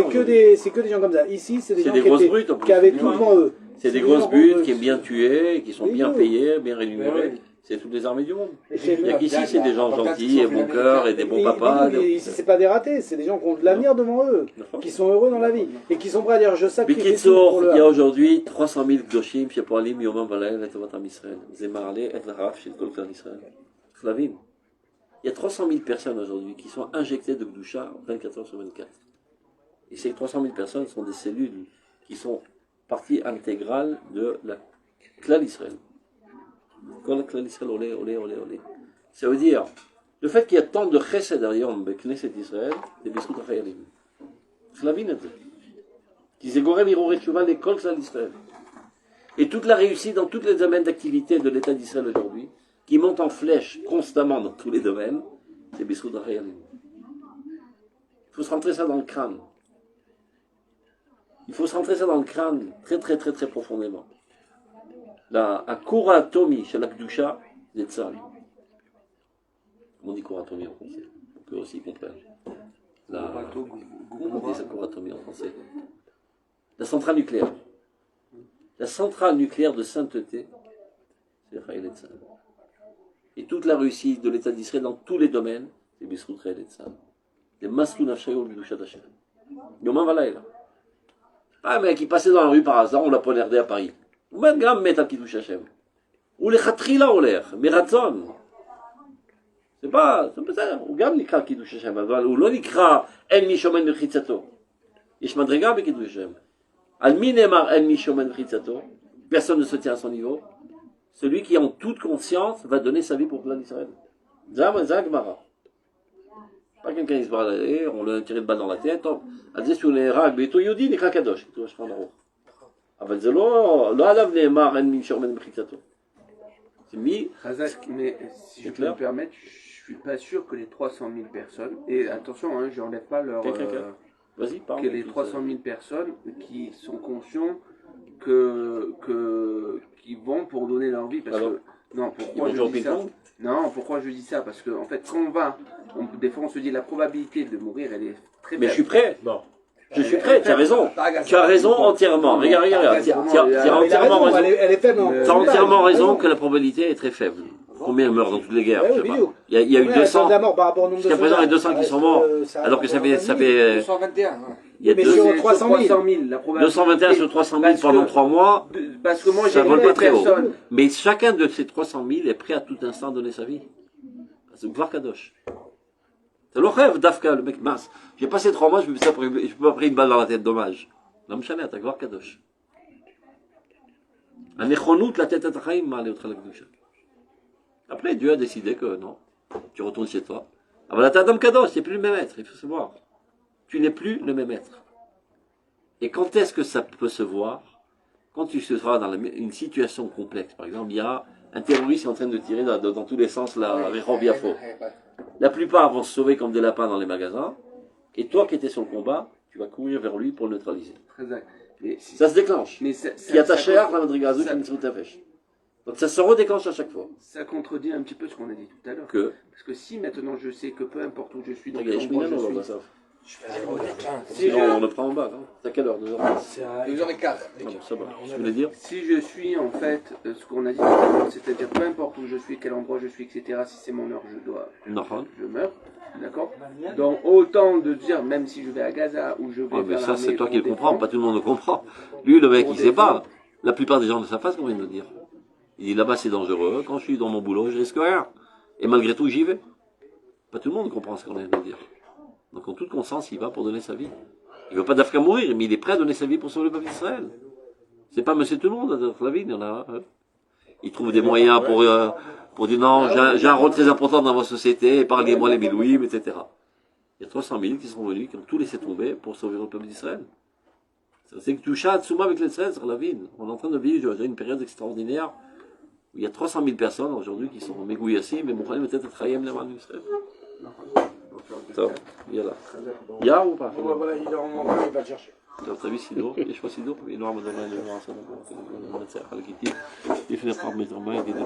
c'est que des gens comme ça. Ici, c'est des C'est gens des grosses brutes en plus. qui avaient tout devant eux. C'est des gens grosses devant eux. buttes qui aiment bien tuer, qui sont Oui, bien oui. payés, bien rémunérés. Oui. C'est toutes les armées du monde. Et chez Il y a nous, qu'ici, c'est des gens gentils et bon cœur et des bons Et- papas. mais ici, c'est pas des ratés, c'est des gens qui ont de l'avenir devant eux, qui sont heureux dans la vie et qui sont prêts à dire je sacrifie tout בקיצור, pour il y a le. aujourd'hui 300 000 קדושים שפועלים יומם ולילה לטובת עם ישראל. זה מעלה את הרף של כל כלל ישראל. צריך להבין. Il y a 300 000 personnes aujourd'hui qui sont injectées de Gdusha 24 heures sur 24. Et ces 300 000 personnes sont des cellules qui sont partie intégrale de la Klal Israël. Quand la Klal Israël, olé, olé, olé, olé. Ça veut dire, le fait qu'il y a tant de chesed derrière le Knesset d'Israël, c'est B'zchut HaChayalim. צריך להבין את זה. Qui c'est Gorem Hiroré Tshuva, l'école d'Israël. Et toute la réussite dans tous les domaines d'activité de l'État d'Israël aujourd'hui, qui monte en flèche constamment dans tous les domaines, c'est Bissoud Hayalim. Il faut se rentrer ça dans le crâne. Il faut se rentrer ça dans le crâne très très très très profondément. Un Kuratomi chez la Kdusha, c'est ça. On dit Kuratomi en français. On peut aussi comprendre. Comment on dit ça Kuratomi en français? La centrale nucléaire. La centrale nucléaire de sainteté, c'est Chayil Etzal. Et toute la réussite de l'État d'Israël dans tous les domaines, c'est Bisrout Chayil Etzal. C'est Maslou Nafshayol Bidushat Hashem. Yom Valaïla. Pas un mec qui passait dans la rue par hasard, on l'a poignardé à Paris. Ou même Gam met à Kiddush Hashem. Ou les Khatrila ou l'air, Meratzon. C'est pas ça. Ou Gam Nikra Kiddush Hashem. Ou l'on Nikra En Mishomen Mechitzato. Yesh Madrega Bekiddush Hashem. Al Minemar En Mishomen Mechitzato. Personne ne se tient à son niveau. Celui qui en toute conscience va donner sa vie pour plein d'Israël. Zagmara. Pas quelqu'un qui se barre, on lui a tiré de balle dans la tête. Elle dit, si on est rag, mais tout Yodi, n'est qu'un kadosh. אבל זה לא עליו נאמר אין מי שאומר מחיצתו. C'est mis. Razak, mais si je peux me permettre, je suis pas sûr que les 300 000 personnes, et attention, hein, je n'enlève pas leur. Vas-y, parle. Que les 300 000 personnes qui sont conscients qui vont pour donner leur vie. Parce que, non, pourquoi je dis ça? Non, pourquoi je dis ça? Parce que, en fait, quand on va, des fois on se dit la probabilité de mourir, elle est très faible. Mais je suis prêt. Bon. Je suis prêt, tu as raison. Tu as raison entièrement. Regarde. Tu as entièrement raison. Elle est faible. Tu as entièrement raison que la probabilité est très faible. Combien meurent dans toutes les guerres? Il y a eu 200. Jusqu'à présent, il y a 200 qui sont morts. Alors que ça fait. 221. Il y a mais sur 300 000. 221 sur 300 000 pendant 3 mois. Parce que moi, ça j'ai vole pas très haut. personne. Mais chacun de ces 300 000 est prêt à tout instant donner sa vie. C'est Gvar Kadosh. C'est le rêve d'Afka, le mec mince. J'ai passé 3 mois, je peux pas prendre une balle dans la tête, dommage. Non, mais t'as Gvar Kadosh. Un échonout, la tête à ta chaim, aller au Kdusha. Après, Dieu a décidé que non, tu retournes chez toi. Ah ben là, t'as Adam Kadosh, tu n'es plus le même être, il faut se voir. Tu n'es plus le même être. Et quand est-ce que ça peut se voir? Quand tu seras dans une situation complexe. Par exemple, il y a un terroriste qui est en train de tirer dans tous les sens la Rehov Yafo. La plupart vont se sauver comme des lapins dans les magasins. Et toi qui étais sur le combat, tu vas courir vers lui pour le neutraliser. Ça se déclenche. Qui attaché à la madrigazou qui me fèche. Donc ça se redéclenche à chaque fois. Ça contredit un petit peu ce qu'on a dit tout à l'heure. Parce que si maintenant je sais que peu importe où je suis, dans quel endroit je suis. On le prend en bas, non? C'est à quelle heure? 2h15. 2h15. Ça va. Je voulais dire. Si je suis en fait ce qu'on a dit tout à l'heure, c'est-à-dire peu importe où je suis, quel endroit je suis, etc. Si c'est mon heure, je meurs. D'accord? Donc autant de dire, même si je vais à Gaza ou je vais. Mais ça, c'est toi qui le comprends, pas tout le monde le comprend. Lui, le mec, il sait pas. La plupart des gens de sa face, qu'on vient de le dire. Il dit là-bas c'est dangereux, quand je suis dans mon boulot, je risque rien. Et malgré tout, j'y vais. Pas tout le monde comprend ce qu'on vient de dire. Donc en toute conscience, il va pour donner sa vie. Il ne veut pas d'Afka mourir, mais il est prêt à donner sa vie pour sauver le peuple d'Israël. C'est pas monsieur tout le monde, dans la vie, il y en a. Il trouve des moyens pour dire non, j'ai un rôle très important dans votre société, parlez-moi les Milouïm, etc. Il y a 300 000 qui sont venus, qui ont tout laissé tomber pour sauver le peuple d'Israël. C'est que Toucha, Tsouma avec l'Israël sur la ville. On est en train de vivre une période extraordinaire où il y a 300 000 personnes aujourd'hui qui sont Megouyassim, mais Moukhanim peut-être Chayem Leman Israël. טוב, יאללה. יא ou pas? Voilà, il est en manque, il va le chercher. טוב, תביא סידור, יש פה סידור? נועם אדוני, נועם אדוני, ננצח על הגיטים. לפני פעם מזרמה, ידידי.